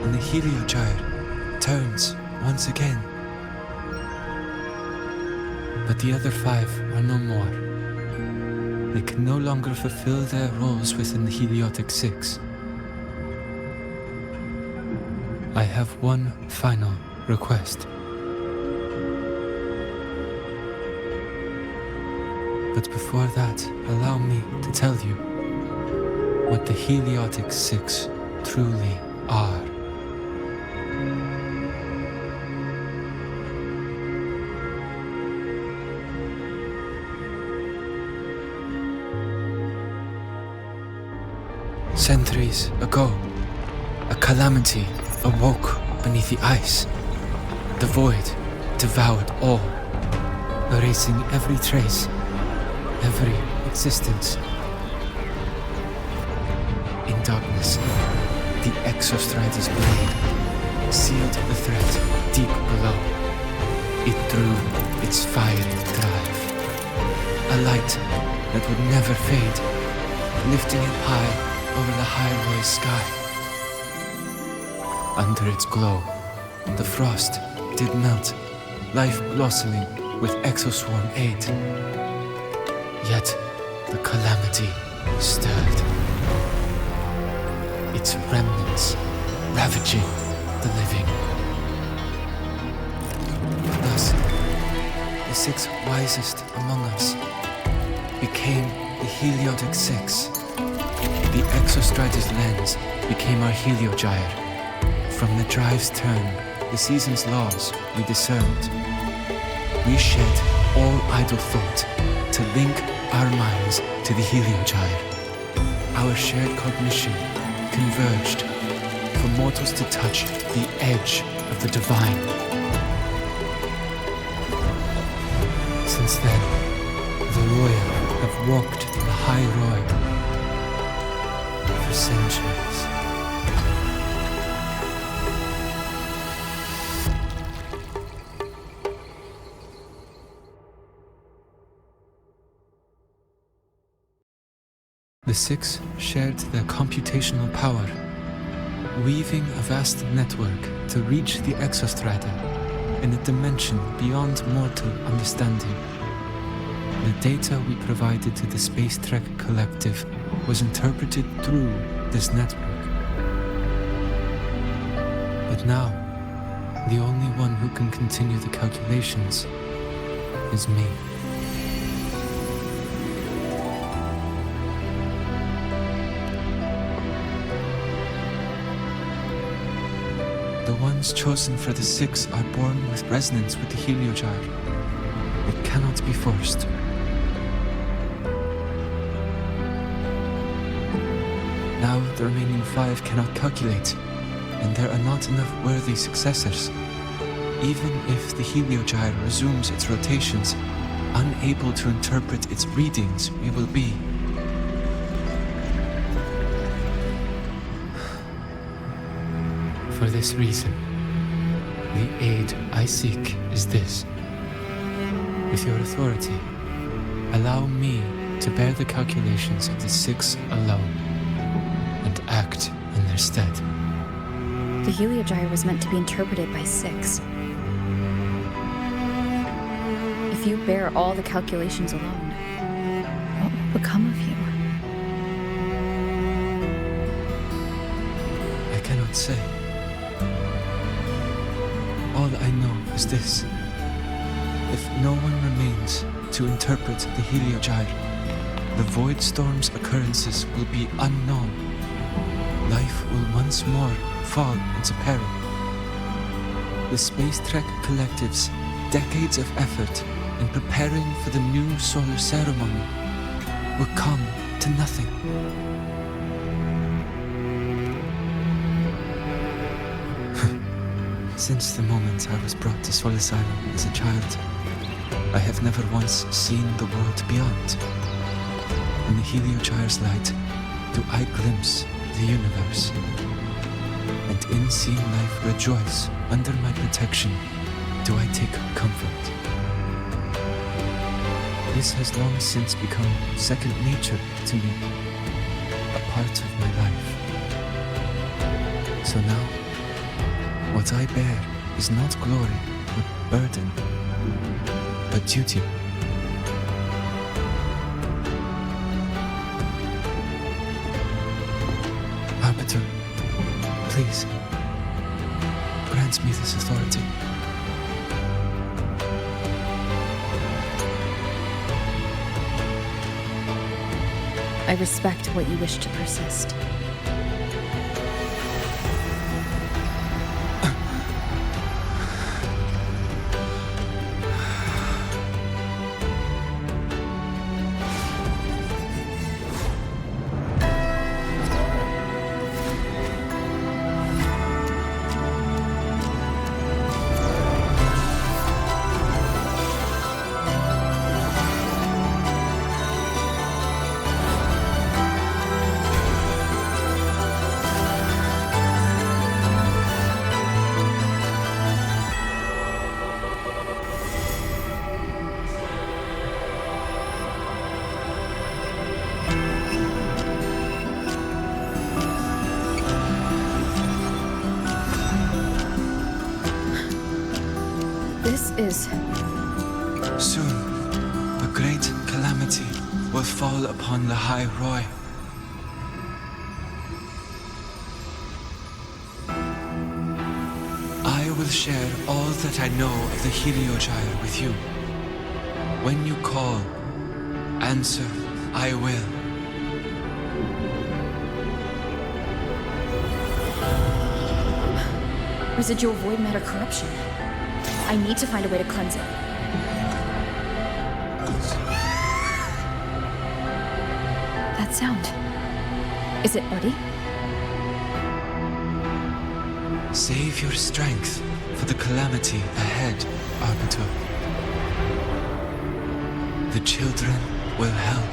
and the Heliogyre turns once again. But the other 5 are no more. They can no longer fulfill their roles within the Heliotic 6. I have one final request. But before that, allow me to tell you what the Heliotic 6 truly are. Centuries ago, a calamity awoke beneath the ice. The void devoured all, erasing every trace, every existence. In darkness, the Exostrider's blade sealed the threat deep below. It drew its fiery drive, a light that would never fade, lifting it high over the highway sky. Under its glow, the frost did melt, life blossoming with Exoswarm aid. Yet the calamity stirred, its remnants ravaging the living. Thus, the 6 wisest among us became the Heliotic 6. The Exostrider's lens became our Heliogyre. From the drive's turn, the season's laws we discerned. We shed all idle thought to link our minds to the Heliogyre. Our shared cognition converged for mortals to touch the edge of the divine. Since then, the Royal have walked the High Road for centuries. The 6 shared their computational power, weaving a vast network to reach the Exostrata in a dimension beyond mortal understanding. The data we provided to the Space Trek Collective was interpreted through this network. But now, the only one who can continue the calculations is me. The ones chosen for the 6 are born with resonance with the Heliogyre. It cannot be forced. Now the remaining 5 cannot calculate, and there are not enough worthy successors. Even if the Heliogyre resumes its rotations, unable to interpret its readings, we will be. For this reason, the aid I seek is this. With your authority, Allow me to bear the calculations of the six alone, and act in their stead. The Heliogyre was meant to be interpreted by six. If you bear all the calculations alone, what will become of you? I cannot say. All I know is this. If no one remains to interpret the Heliogyre, the Void Storm's occurrences will be unknown. Life will once more fall into peril. The Space Trek Collective's decades of effort in preparing for the new solar ceremony will come to nothing. Since the moment I was brought to Solace Island as a child, I have never once seen the world beyond. In the Heliogyre's light, do I glimpse the universe. And in seeing life rejoice under my protection, do I take comfort. This has long since become second nature to me, a part of my life. So now, what I bear is not glory, but burden, but duty. Arbiter, please, grant me this authority. I respect what you wish to persist. Soon, a great calamity will fall upon the High Roy. I will share all that I know of the Heliogyre with you. When you call, answer, I will. Residual void matter corruption. I need to find a way to cleanse it. That sound. Is it Odie? Save your strength for the calamity ahead, Arbiter. The children will help.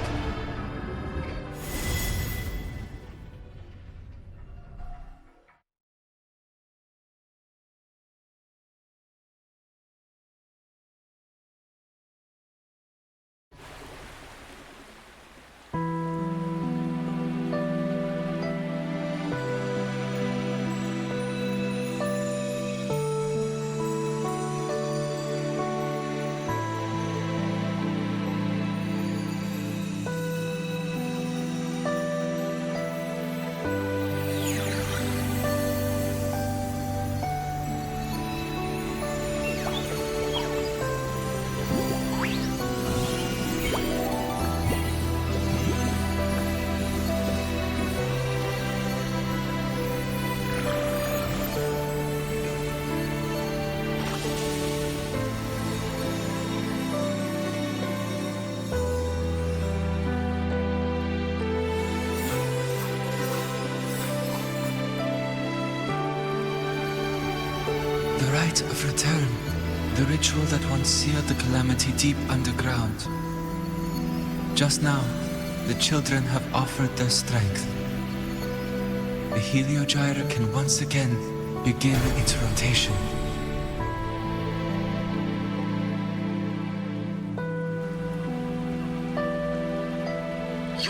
The rite of return, the ritual that once sealed the calamity deep underground. Just now, the children have offered their strength. The Heliogyre can once again begin its rotation.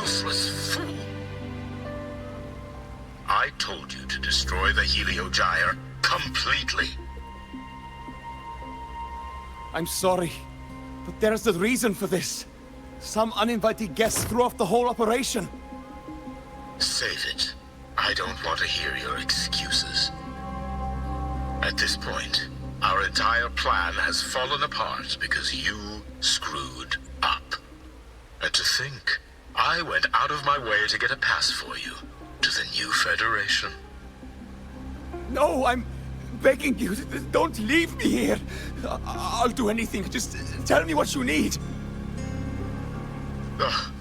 useless fool! I told you to destroy the Heliogyre completely. I'm sorry, but there's a reason for this. Some uninvited guests threw off the whole operation. Save it. I don't want to hear your excuses. At this point, our entire plan has fallen apart because you screwed up. And to think, I went out of my way to get a pass for you to the new Federation. No, I'm begging you, don't leave me here. I'll do anything, just tell me what you need. Ugh.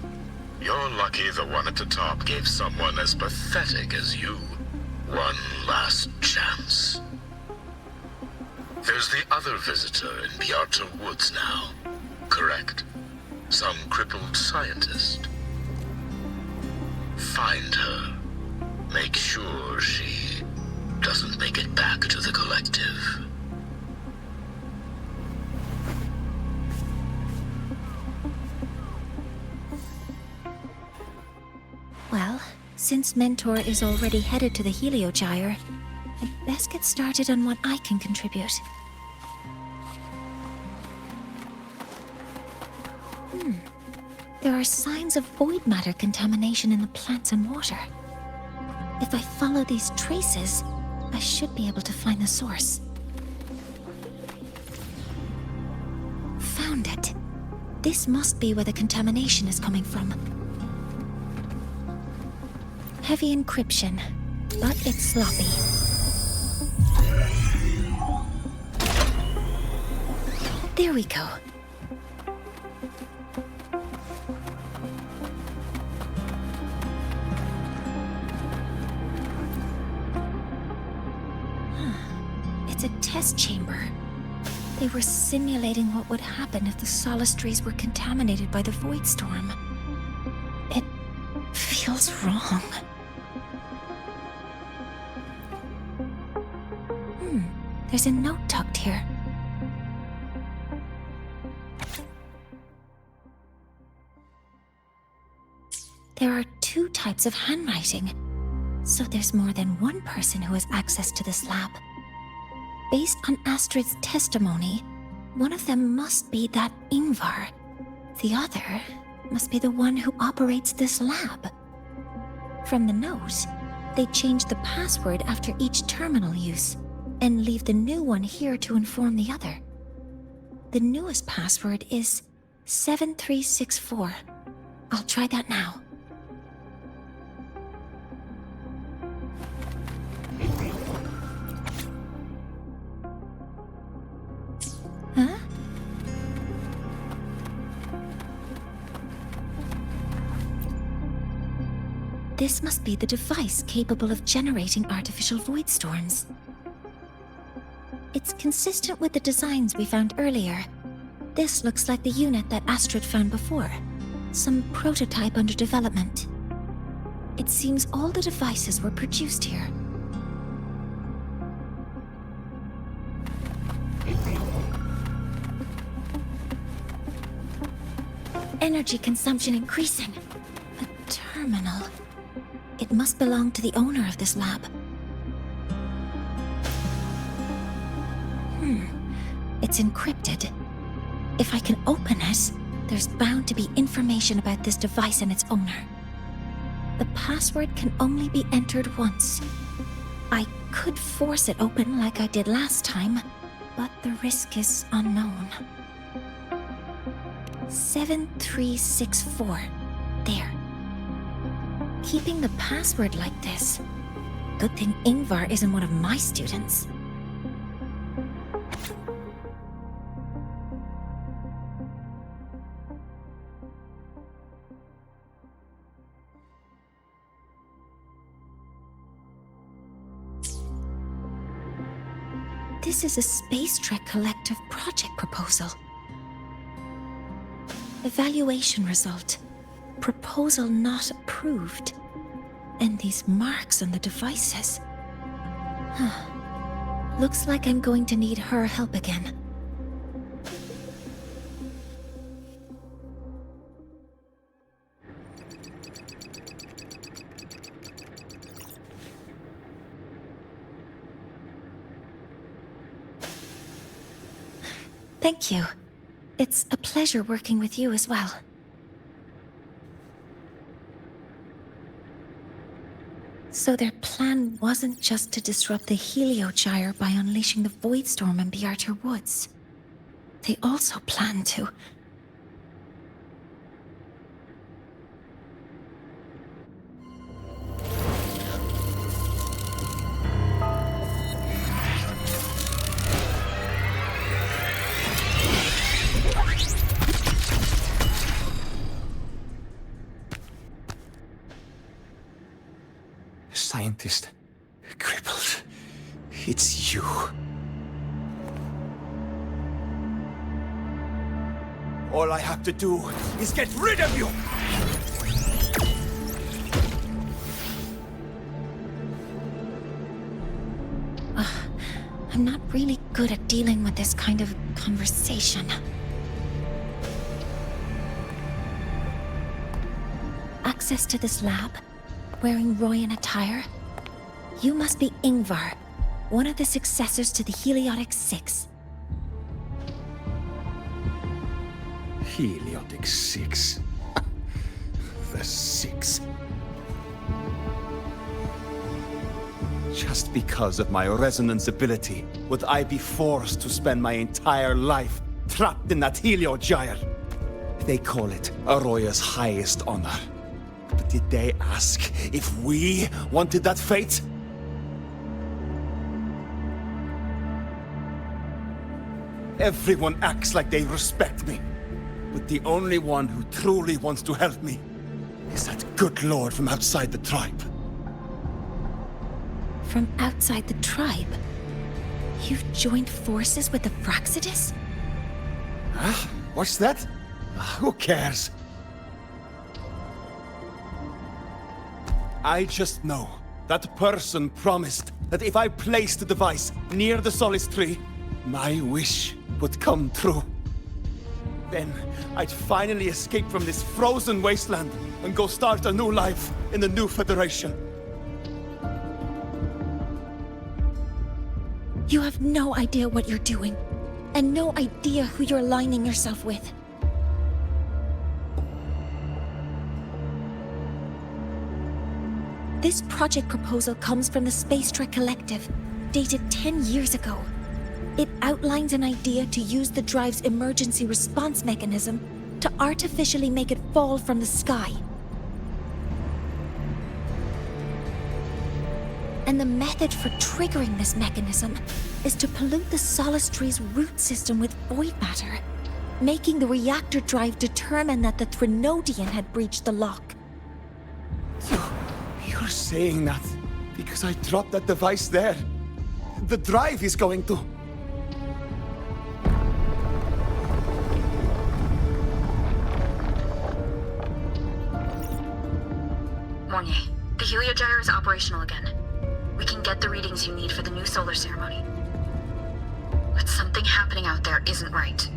You're lucky the one at the top gave someone as pathetic as you one last chance. There's the other visitor in Bjarta Woods now, correct? Some crippled scientist. Find her. Make sure she doesn't make it back to the collective. Well, since Mentor is already headed to the Heliogyre, I'd best get started on what I can contribute. There are signs of void matter contamination in the plants and water. If I follow these traces, I should be able to find the source. Found it. This must be where the contamination is coming from. Heavy encryption, but it's sloppy. There we go. It's a test chamber. They were simulating what would happen if the solistries were contaminated by the void storm. It feels wrong. There's a note tucked here. There are 2 types of handwriting, so there's more than one person who has access to this lab. Based on Astrid's testimony, one of them must be that Ingvar. The other must be the one who operates this lab. From the note, they change the password after each terminal use, and leave the new one here to inform the other. The newest password is 7364. I'll try that now. Huh? This must be the device capable of generating artificial void storms. It's consistent with the designs we found earlier. This looks like the unit that Astrid found before. Some prototype under development. It seems all the devices were produced here. Energy consumption increasing. A terminal. It must belong to the owner of this lab. It's encrypted. If I can open it, there's bound to be information about this device and its owner. The password can only be entered once. I could force it open like I did last time, but the risk is unknown. 7364. There. Keeping the password like this. Good thing Ingvar isn't one of my students. This is a Space Trek Collective project proposal. Evaluation result. Proposal not approved. And these marks on the devices. Looks like I'm going to need her help again. Thank you. It's a pleasure working with you as well. So their plan wasn't just to disrupt the Heliogyre by unleashing the Voidstorm in Bjartur Woods. They also planned to... Scientist. Crippled. It's you. All I have to do is get rid of you! I'm not really good at dealing with this kind of conversation. Access to this lab? Wearing Royan attire? You must be Ingvar, one of the successors to the Heliotic Six. Heliotic Six. The Six. Just because of my resonance ability, would I be forced to spend my entire life trapped in that Heliogyre? They call it Aroya's highest honor. But did they ask if we wanted that fate? Everyone acts like they respect me. But the only one who truly wants to help me is that good lord from outside the tribe. From outside the tribe? You've joined forces with the Fraxidus? Huh? What's that? Who cares? I just know that person promised that if I placed the device near the Solace Tree, my wish would come true. Then I'd finally escape from this frozen wasteland and go start a new life in the new Federation. You have no idea what you're doing, and no idea who you're aligning yourself with. This project proposal comes from the Space Trek Collective, dated 10 years ago. It outlines an idea to use the drive's emergency response mechanism to artificially make it fall from the sky. And the method for triggering this mechanism is to pollute the Solace Tree's root system with void matter, making the reactor drive determine that the Threnodian had breached the lock. You're saying that because I dropped that device there. The drive is going to... Mornye, the Heliogyre is operational again. We can get the readings you need for the new solar ceremony. But something happening out there isn't right.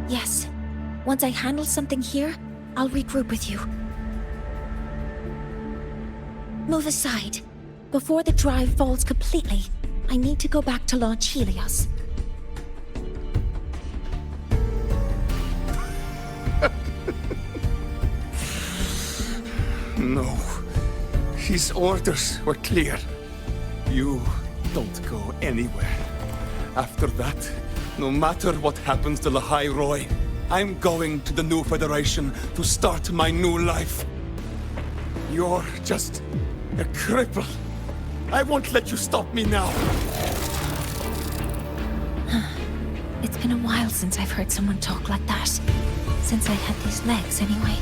Yes. Once I handle something here, I'll regroup with you. Move aside. Before the drive falls completely, I need to go back to launch Helios. No. His orders were clear. You don't go anywhere. After that, no matter what happens to Lahai Roy, I'm going to the new Federation to start my new life. You're just a cripple. I won't let you stop me now. It's been a while since I've heard someone talk like that. Since I had these legs, anyway.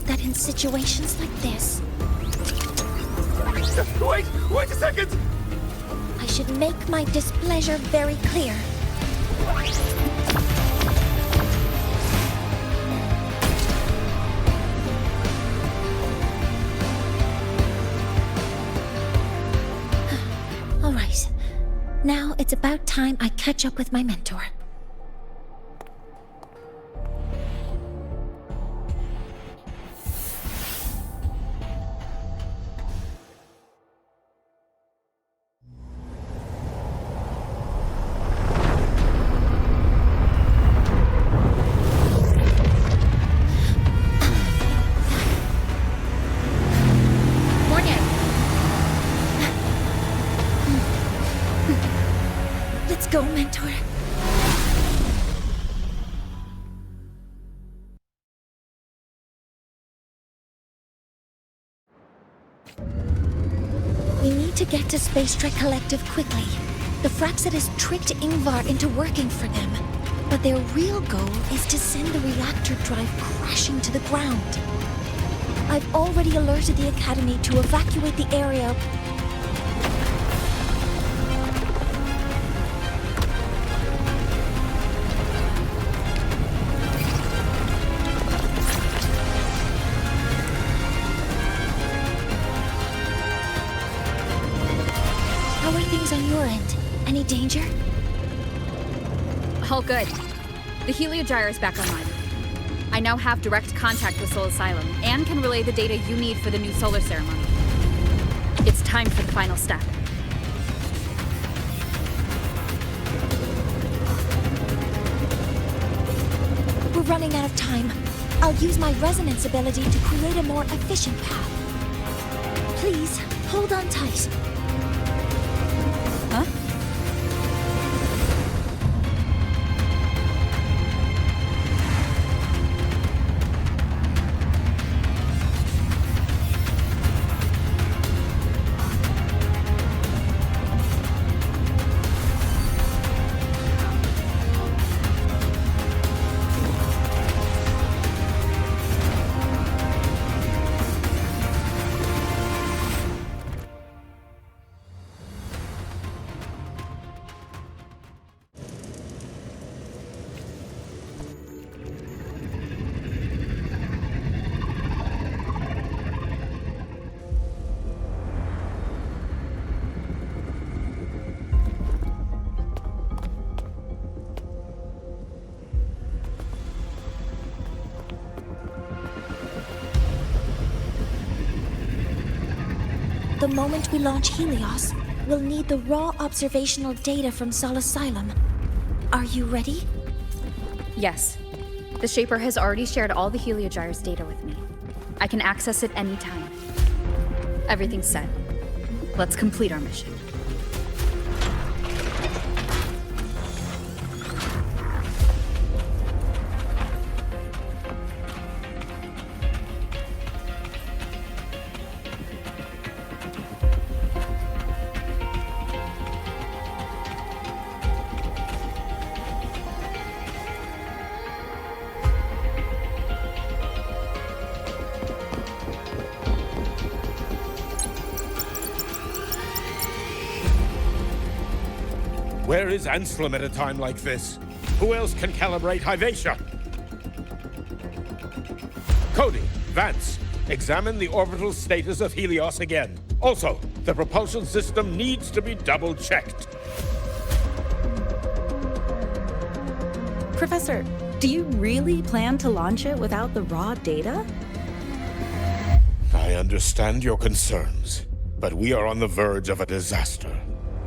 That in situations like this... Wait a second! I should make my displeasure very clear. Now it's about time I catch up with my mentor. Let's go, mentor. We need to get to Space Trek Collective quickly. The Fraxidus tricked Ingvar into working for them, but their real goal is to send the reactor drive crashing to the ground. I've already alerted the Academy to evacuate the area. How are things on your end? Any danger? All good. The Heliogyre is back online. I now have direct contact with Sol Asylum and can relay the data you need for the new solar ceremony. It's time for the final step. We're running out of time. I'll use my resonance ability to create a more efficient path. Please, hold on tight. Huh? The moment we launch Helios, we'll need the raw observational data from Sol Asylum. Are you ready? Yes. The Shaper has already shared all the Heliogyre's data with me. I can access it anytime. Everything's set. Let's complete our mission. Where is Anselm at a time like this? Who else can calibrate Hyvatia? Cody, Vance, examine the orbital status of Helios again. Also, the propulsion system needs to be double-checked. Professor, do you really plan to launch it without the raw data? I understand your concerns, but we are on the verge of a disaster.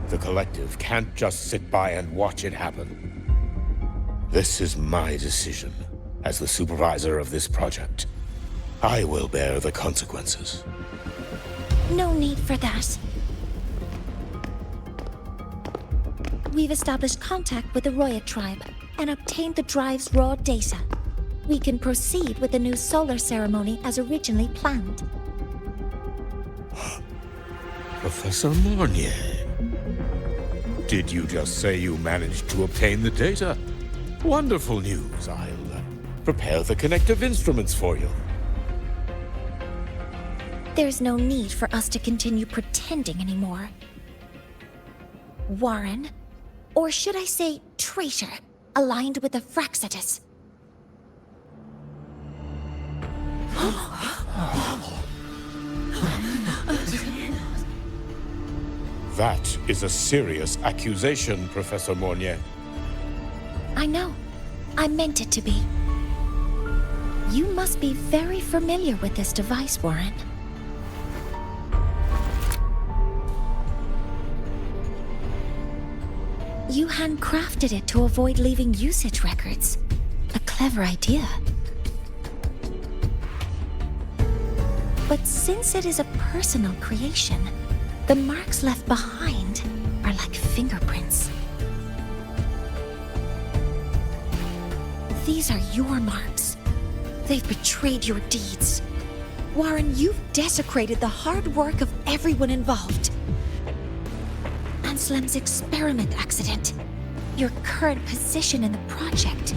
The Collective can't just sit by and watch it happen. This is my decision. As the supervisor of this project, I will bear the consequences. No need for that. We've established contact with the Roya tribe and obtained the drive's raw data. We can proceed with the new solar ceremony as originally planned. Professor Mornye, did you just say you managed to obtain the data? Wonderful news. I'll prepare the connective instruments for you. There's no need for us to continue pretending anymore. Warren, or should I say traitor, aligned with the Fraxidus. That is a serious accusation, Professor Mornye. I know. I meant it to be. You must be very familiar with this device, Warren. You handcrafted it to avoid leaving usage records. A clever idea. But since it is a personal creation, the marks left behind are like fingerprints. These are your marks. They've betrayed your deeds. Warren, you've desecrated the hard work of everyone involved. Anslem's experiment accident. Your current position in the project.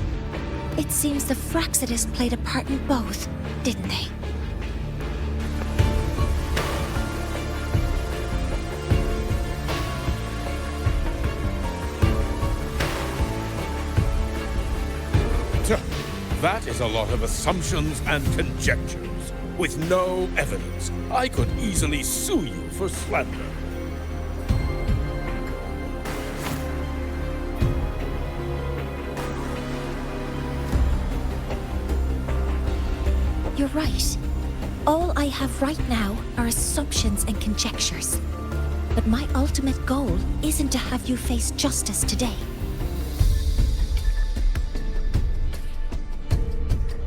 It seems the Fraxidus played a part in both, didn't they? That is a lot of assumptions and conjectures, with no evidence. I could easily sue you for slander. You're right. All I have right now are assumptions and conjectures. But my ultimate goal isn't to have you face justice today.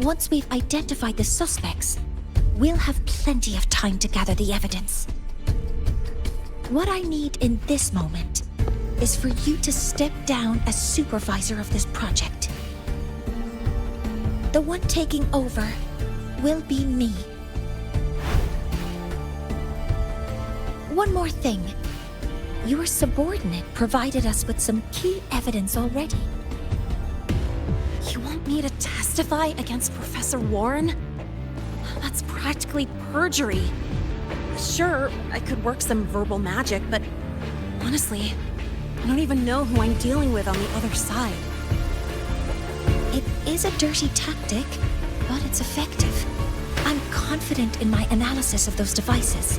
Once we've identified the suspects, we'll have plenty of time to gather the evidence. What I need in this moment is for you to step down as supervisor of this project. The one taking over will be me. One more thing. Your subordinate provided us with some key evidence already. You want me to testify against Professor Warren? That's practically perjury. Sure, I could work some verbal magic, but honestly, I don't even know who I'm dealing with on the other side. It is a dirty tactic, but it's effective. I'm confident in my analysis of those devices,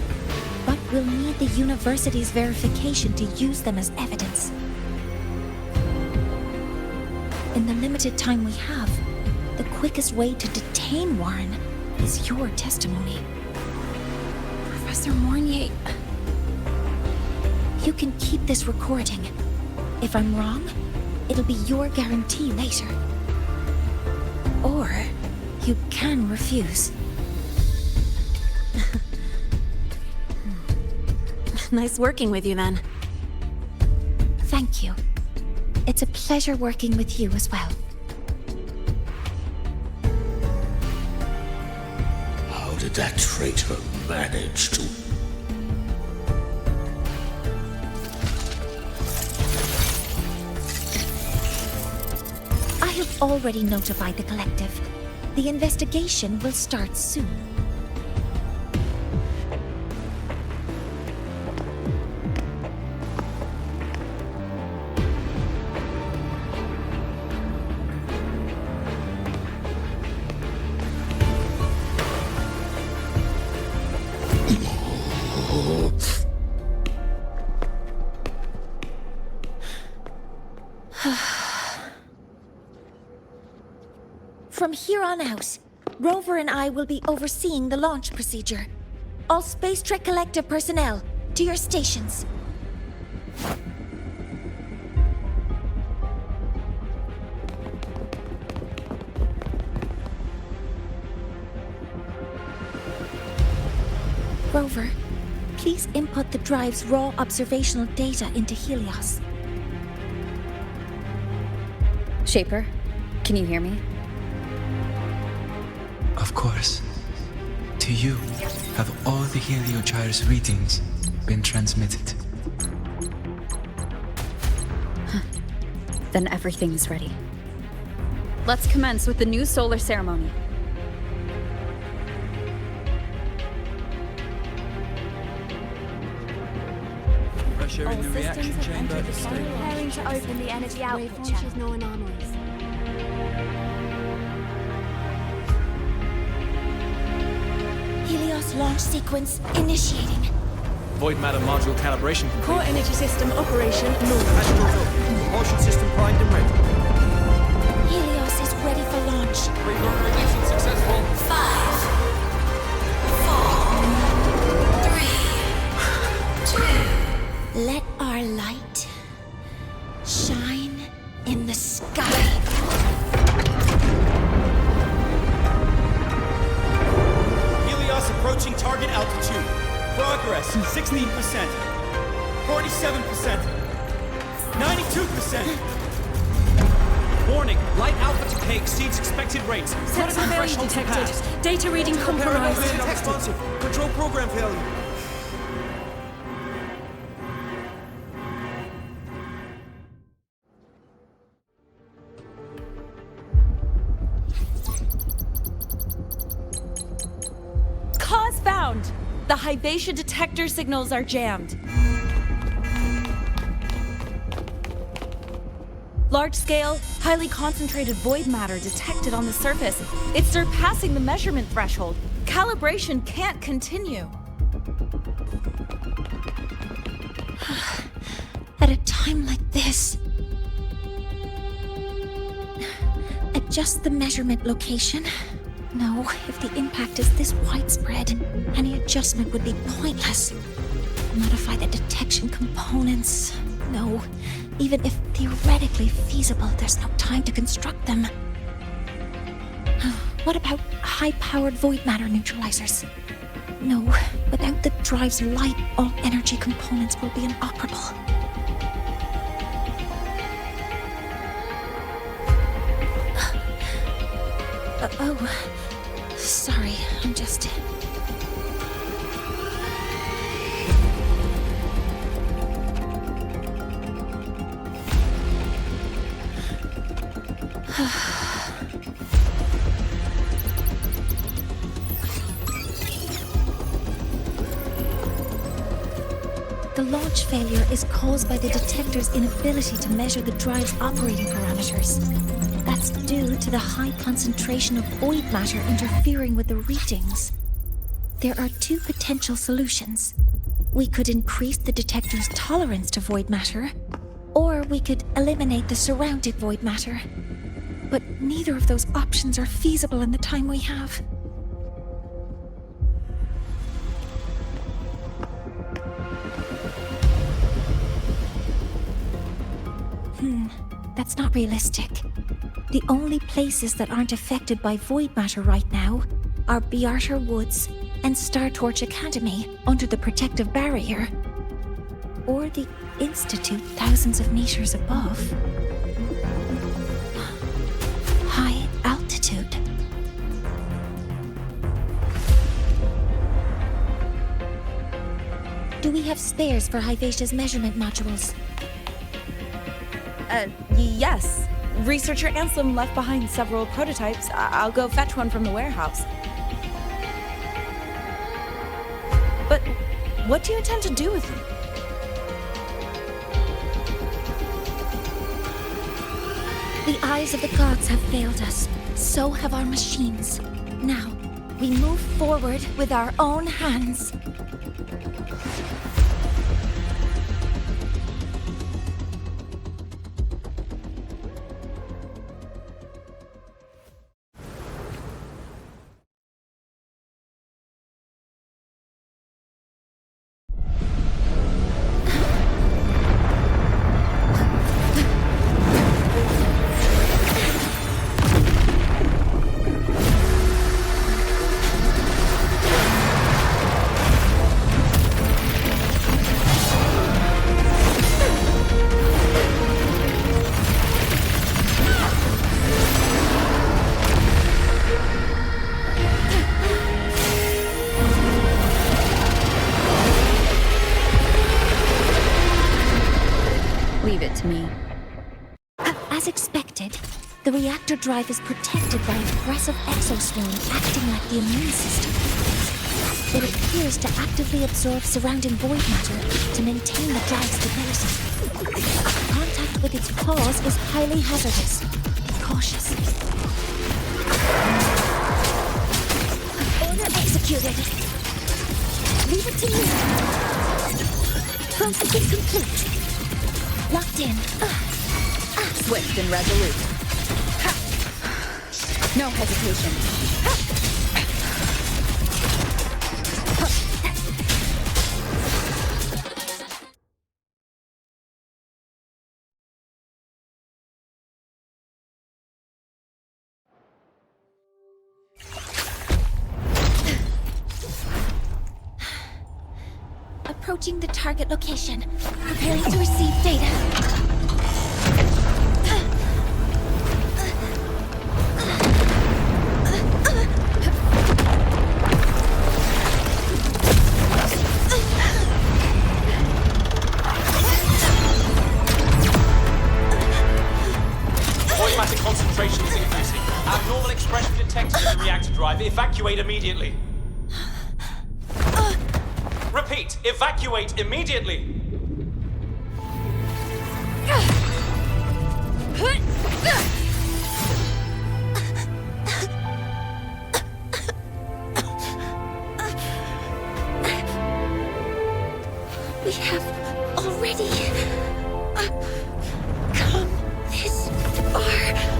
but we'll need the university's verification to use them as evidence. In the limited time we have, the quickest way to detain Warren is your testimony. Professor Mornye... You can keep this recording. If I'm wrong, it'll be your guarantee later. Or you can refuse. Nice working with you then. Thank you. It's a pleasure working with you as well. How did that traitor manage to... I have already notified the collective. The investigation will start soon. From here on out, Rover and I will be overseeing the launch procedure. All Space Trek Collective personnel, to your stations. Rover, please input the drive's raw observational data into Helios. Shaper, can you hear me? Of course. To you, have all the Heliogyre's readings been transmitted? Then everything's ready. Let's commence with the new solar ceremony. Pressure in the reaction chamber is stable. Preparing to open the energy output channel. No anomalies. Helios launch sequence initiating. Void matter module calibration complete. Core energy system operation normal. Propulsion system primed and ready. Helios is ready for launch. Remote release successful. 5, 4, 3, 2. Let our light shine in the sky. Helios approaching target altitude. Progress 16%, 47%, 92%. Warning, light alpha decay exceeds expected rates. Critical failure detected. Data reading compromised. Responsive. Control program failure. Cause found! The Hypatia detector signals are jammed. Large-scale, highly concentrated void matter detected on the surface. It's surpassing the measurement threshold. Calibration can't continue. At a time like this, adjust the measurement location. No, if the impact is this widespread, any adjustment would be pointless. Modify the detection components. No, even if theoretically feasible, there's no time to construct them. What about high-powered void matter neutralizers? No, without the drive's light, all energy components will be inoperable. Oh, sorry, I'm just... The launch failure is caused by the detector's inability to measure the drive's operating parameters. That's due to the high concentration of void matter interfering with the readings. There are two potential solutions. We could increase the detector's tolerance to void matter, or we could eliminate the surrounding void matter. But neither of those options are feasible in the time we have. That's not realistic. The only places that aren't affected by void matter right now are Bearter Woods and Star Torch Academy under the protective barrier, or the Institute thousands of meters above. High altitude. Do we have spares for Hypatia's measurement modules? Yes. Researcher Ansem left behind several prototypes. I'll go fetch one from the warehouse. But what do you intend to do with them? The eyes of the gods have failed us. So have our machines. Now, we move forward with our own hands. Leave it to me. As expected, the reactor drive is protected by an aggressive exoswarm acting like the immune system. It appears to actively absorb surrounding void matter to maintain the drive's stability. Contact with its claws is highly hazardous. Be cautious. Order executed. Leave it to me. Processing complete. Locked in. Swift and resolute. No hesitation. Approaching the target location. Preparing to receive data. Automatic concentration is increasing. Abnormal expression detected in the reactor drive. Evacuate immediately. Repeat, evacuate immediately! We have already come this far.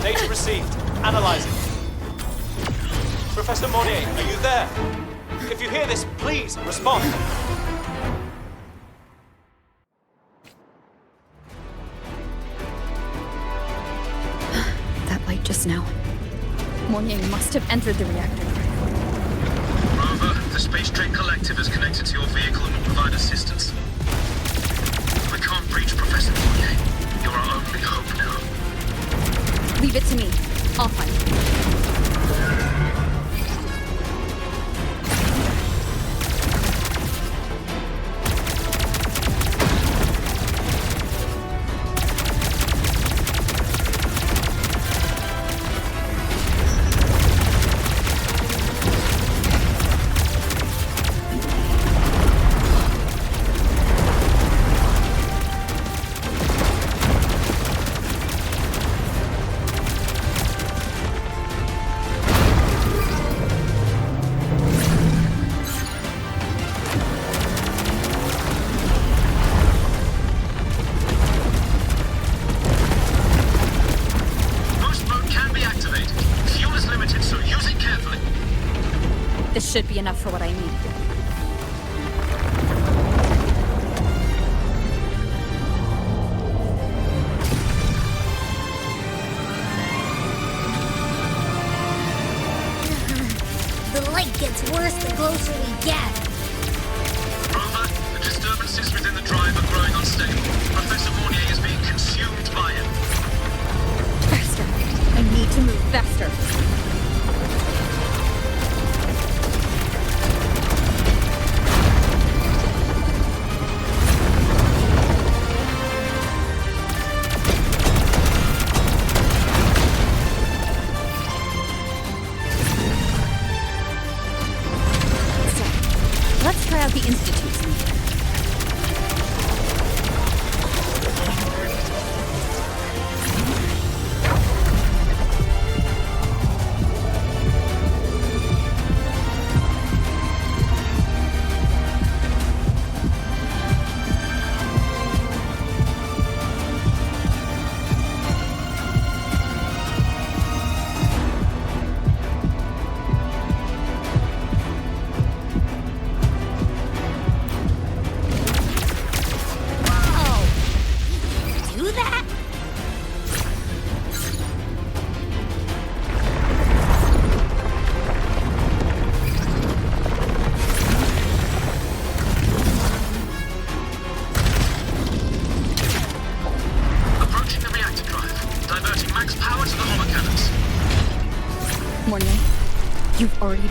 Data received. Analyzing. Professor Mornye, are you there? If you hear this, please respond. That light just now. Mornye must have entered the reactor. Rover, the Space Train Collective is connected to your vehicle and will provide assistance. We can't breach Professor Mornye. You're our only hope now. Leave it to me. I'll find it. This should be enough for what I need. The light gets worse the closer we get. Rover, the disturbances within the drive are growing unstable. Professor Mornye is being consumed by it. Faster. I need to move faster. Let's try out the Institute's meter.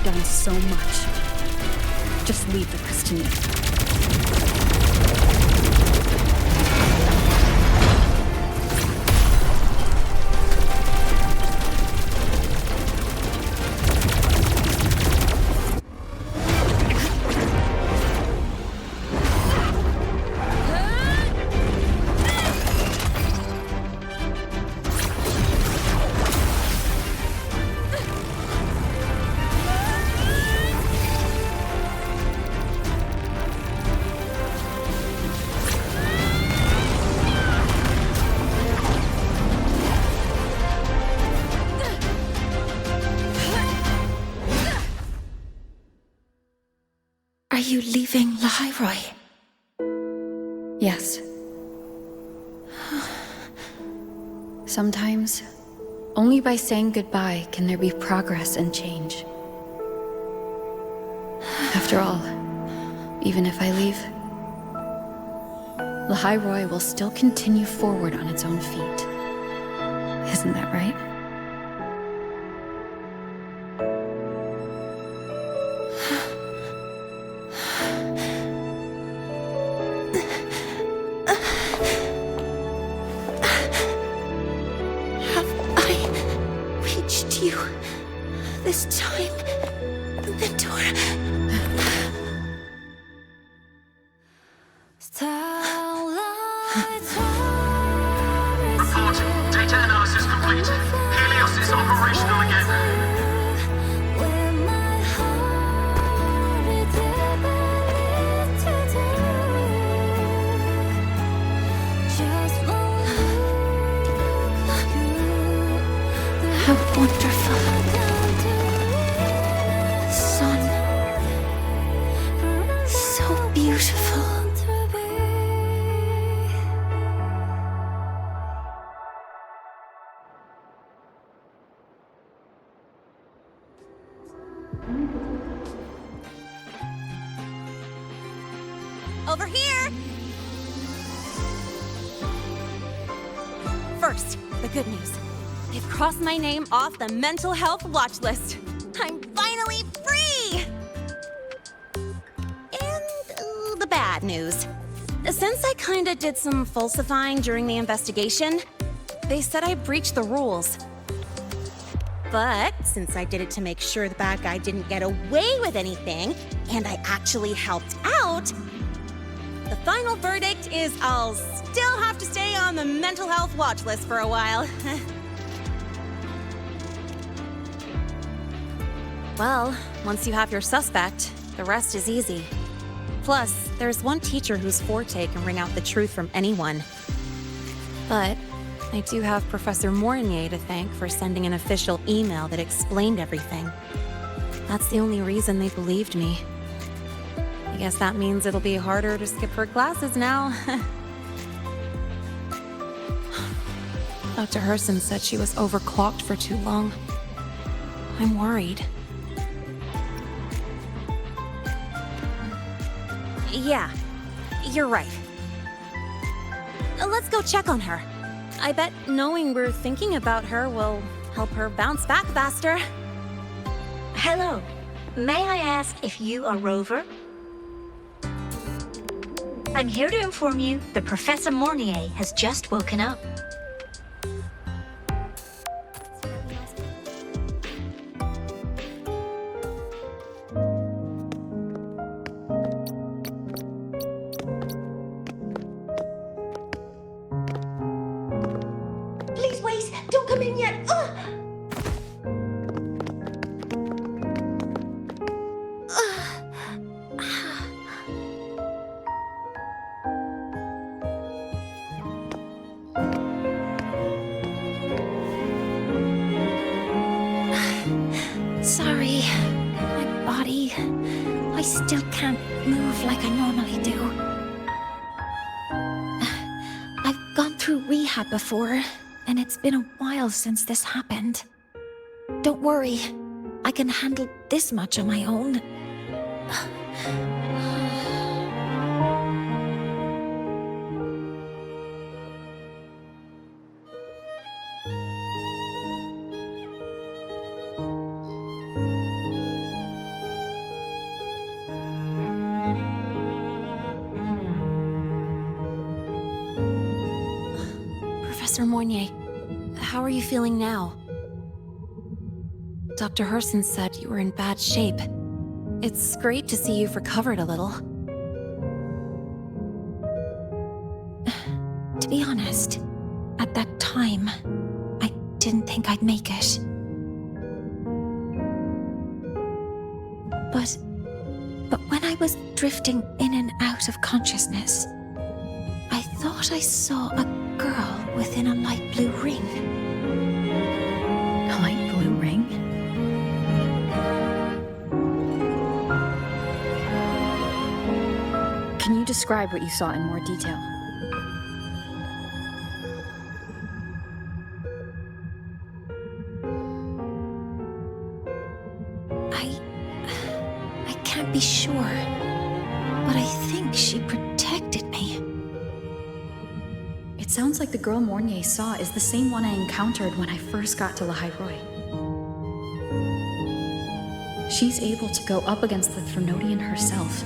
done so much. Just leave the rest to me. Are you leaving Lynae? Yes. Sometimes, only by saying goodbye can there be progress and change. After all, even if I leave, Lynae will still continue forward on its own feet. Isn't that right? You this time, Mentor. Report. Data analysis complete. Helios is operational again. How wonderful. Sun. So beautiful. Over here! First, the good news. They've crossed my name off the mental health watch list. I'm finally free! And the bad news. Since I kinda did some falsifying during the investigation, they said I breached the rules. But since I did it to make sure the bad guy didn't get away with anything, and I actually helped out, the final verdict is I'll still have to stay on the mental health watch list for a while. Well, once you have your suspect, the rest is easy. Plus, there's one teacher whose forte can wring out the truth from anyone. But I do have Professor Mornye to thank for sending an official email that explained everything. That's the only reason they believed me. I guess that means it'll be harder to skip her classes now. Dr. Herson said she was overclocked for too long. I'm worried. Yeah, you're right. Let's go check on her. I bet knowing we're thinking about her will help her bounce back faster. Hello. May I ask if you are Rover? I'm here to inform you that Professor Mornye has just woken up. Please wait! Don't come in yet! Sorry. My body. I still can't move like I normally do. I've gone through rehab before, and it's been a while since this happened. Don't worry. I can handle this much on my own. Professor Mornye, how are you feeling now? Dr. Herson said you were in bad shape. It's great to see you've recovered a little. To be honest, at that time, I didn't think I'd make it. But when I was drifting in and out of consciousness, I thought I saw a girl within a light blue ring. A light blue ring? Can you describe what you saw in more detail? I can't be sure, but I think she protected me. It sounds like the girl Mornye saw is the same one I encountered when I first got to Lynae. She's able to go up against the Thrunodian herself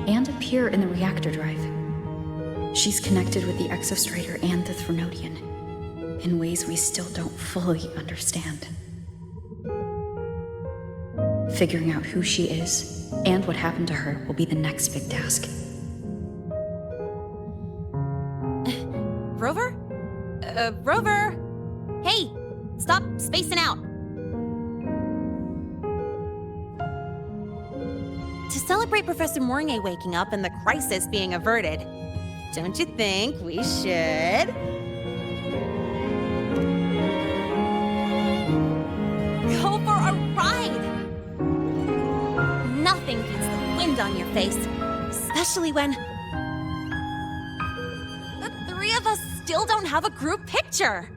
and appear in the reactor drive. She's connected with the Exostrator and the Thrunodian in ways we still don't fully understand. Figuring out who she is and what happened to her will be the next big task. Rover? Rover! Hey! Stop spacing out! To celebrate Professor Mornye waking up and the crisis being averted, don't you think we should? Go for a ride! Nothing beats the wind on your face, especially when the three of us still don't have a group picture.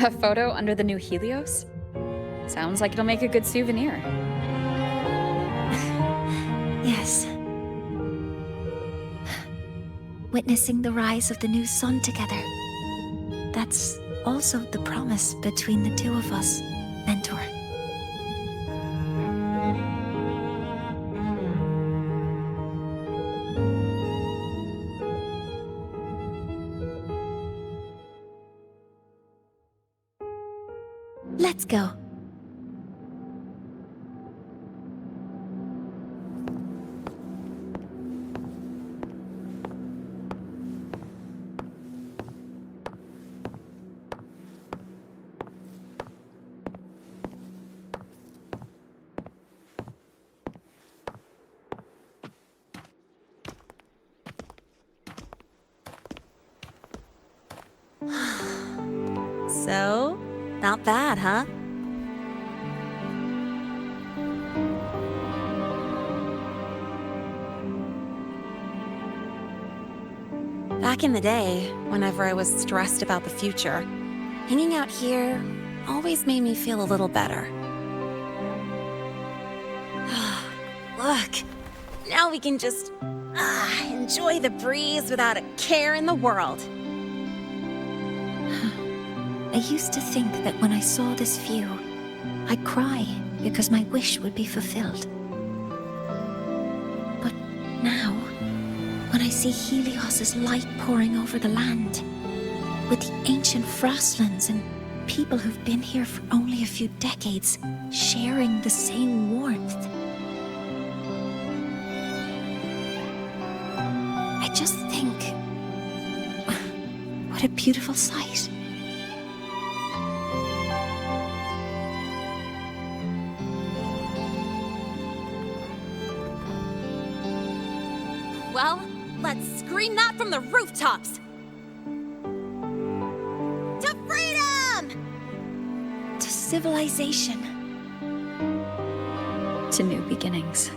A photo under the new Helios? Sounds like it'll make a good souvenir. Yes. Witnessing the rise of the new sun together. That's also the promise between the two of us, Mentor. Let's go. So, not bad, huh? Back in the day, whenever I was stressed about the future, hanging out here always made me feel a little better. Look, now we can just enjoy the breeze without a care in the world. I used to think that when I saw this view, I'd cry because my wish would be fulfilled. But now, when I see Helios's light pouring over the land, with the ancient frostlands and people who've been here for only a few decades sharing the same warmth, I just think, what a beautiful sight. Well, let's scream that from the rooftops! To freedom! To civilization. To new beginnings.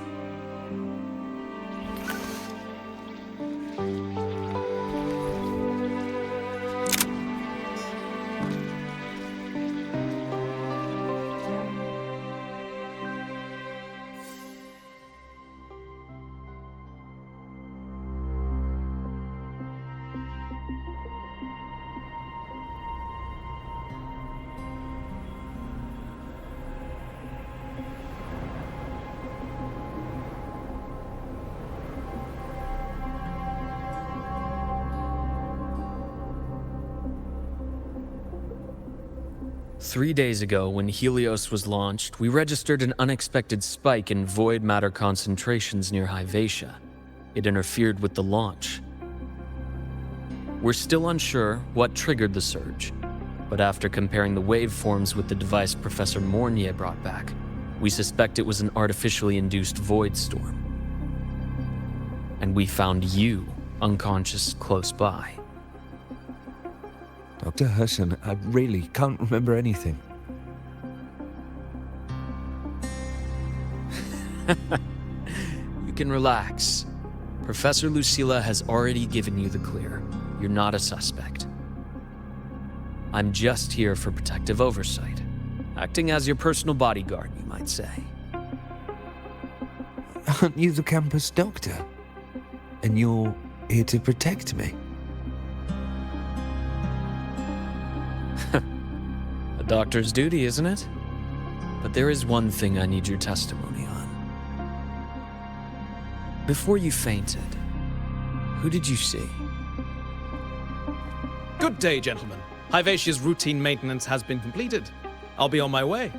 3 days ago, when Helios was launched, we registered an unexpected spike in void matter concentrations near Hyvatia. It interfered with the launch. We're still unsure what triggered the surge, but after comparing the waveforms with the device Professor Mornye brought back, we suspect it was an artificially induced void storm. And we found you unconscious close by. Dr. Herson, I really can't remember anything. You can relax. Professor Lucilla has already given you the clear. You're not a suspect. I'm just here for protective oversight, acting as your personal bodyguard, you might say. Aren't you the campus doctor? And you're here to protect me? A doctor's duty, isn't it? But there is one thing I need your testimony on. Before you fainted, who did you see? Good day, gentlemen. Hyvatia's routine maintenance has been completed. I'll be on my way.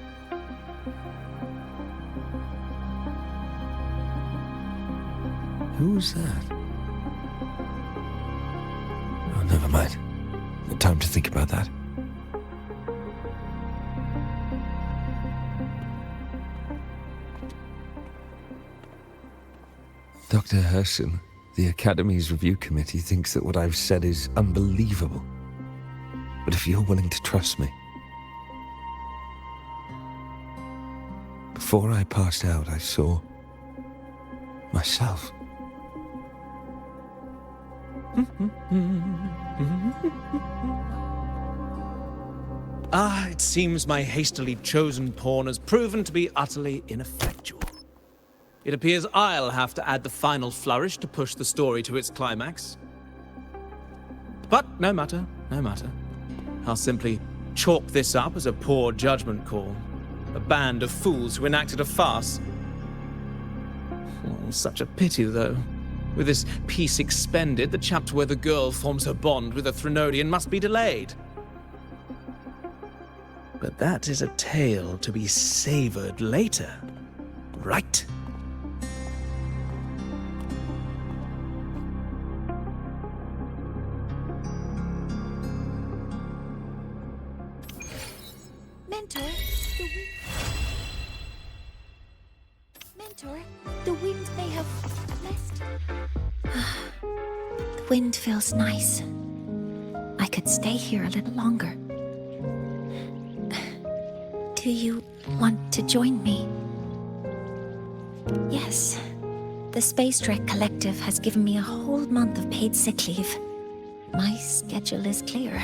Who was that? Oh, never mind. No time to think about that. Dr. Herson, the Academy's review committee thinks that what I've said is unbelievable. But if you're willing to trust me... Before I passed out, I saw... myself. It seems my hastily chosen pawn has proven to be utterly ineffectual. It appears I'll have to add the final flourish to push the story to its climax. But no matter, no matter. I'll simply chalk this up as a poor judgment call. A band of fools who enacted a farce. Oh, such a pity, though. With this piece expended, the chapter where the girl forms her bond with a Threnodian must be delayed. But that is a tale to be savored later, right? Mentor, the wind may have left. The wind feels nice. I could stay here a little longer. Do you want to join me? Yes. The Space Trek Collective has given me a whole month of paid sick leave. My schedule is clear.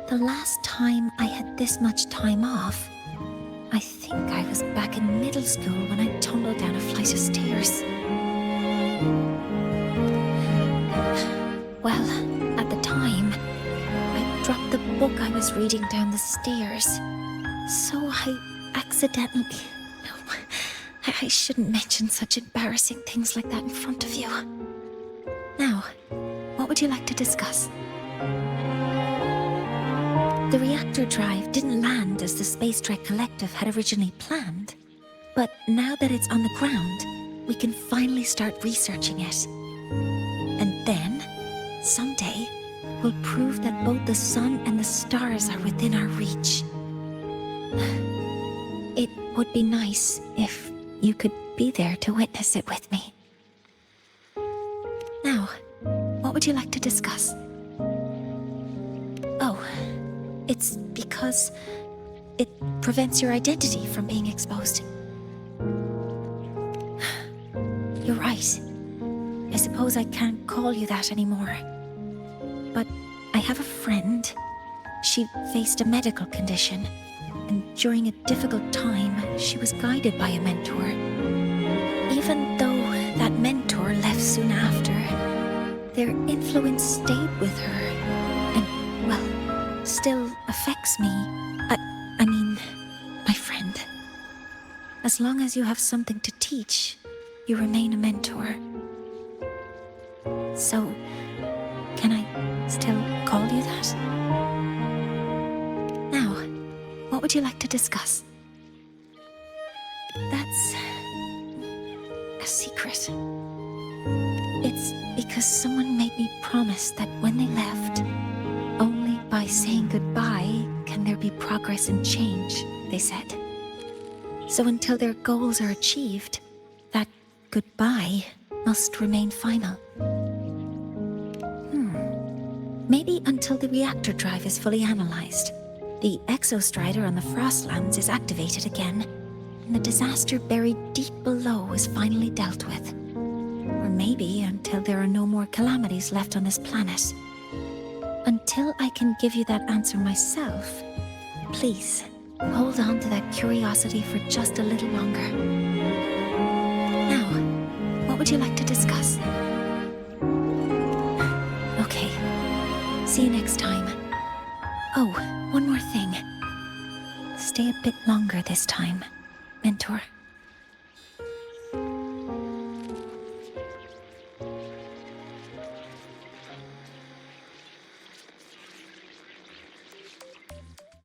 The last time I had this much time off, I think I was back in middle school when I tumbled down a flight of stairs. Well, at the time, I dropped the book I was reading down the stairs. So I accidentally... No, I shouldn't mention such embarrassing things like that in front of you. Now, what would you like to discuss? The reactor drive didn't land as the Space Trek Collective had originally planned. But now that it's on the ground, we can finally start researching it. And then, someday, we'll prove that both the sun and the stars are within our reach. It would be nice if you could be there to witness it with me. Now, what would you like to discuss? Oh, it's because it prevents your identity from being exposed. You're right. I suppose I can't call you that anymore. But I have a friend. She faced a medical condition, and during a difficult time, she was guided by a mentor. Even though that mentor left soon after, their influence stayed with her, and, well, still affects me. I mean, my friend. As long as you have something to teach, you remain a mentor. So, can I still call you that? Now, what would you like to discuss? That's a secret. It's because someone made me promise that when they left, only by saying goodbye can there be progress and change, they said. So until their goals are achieved, that goodbye must remain final. Maybe until the reactor drive is fully analyzed, the exostrider on the Frostlands is activated again, and the disaster buried deep below is finally dealt with. Or maybe until there are no more calamities left on this planet. Until I can give you that answer myself, please, hold on to that curiosity for just a little longer. Now, what would you like to discuss? Okay. See you next time. Oh, one more thing. Stay a bit longer this time, Mentor.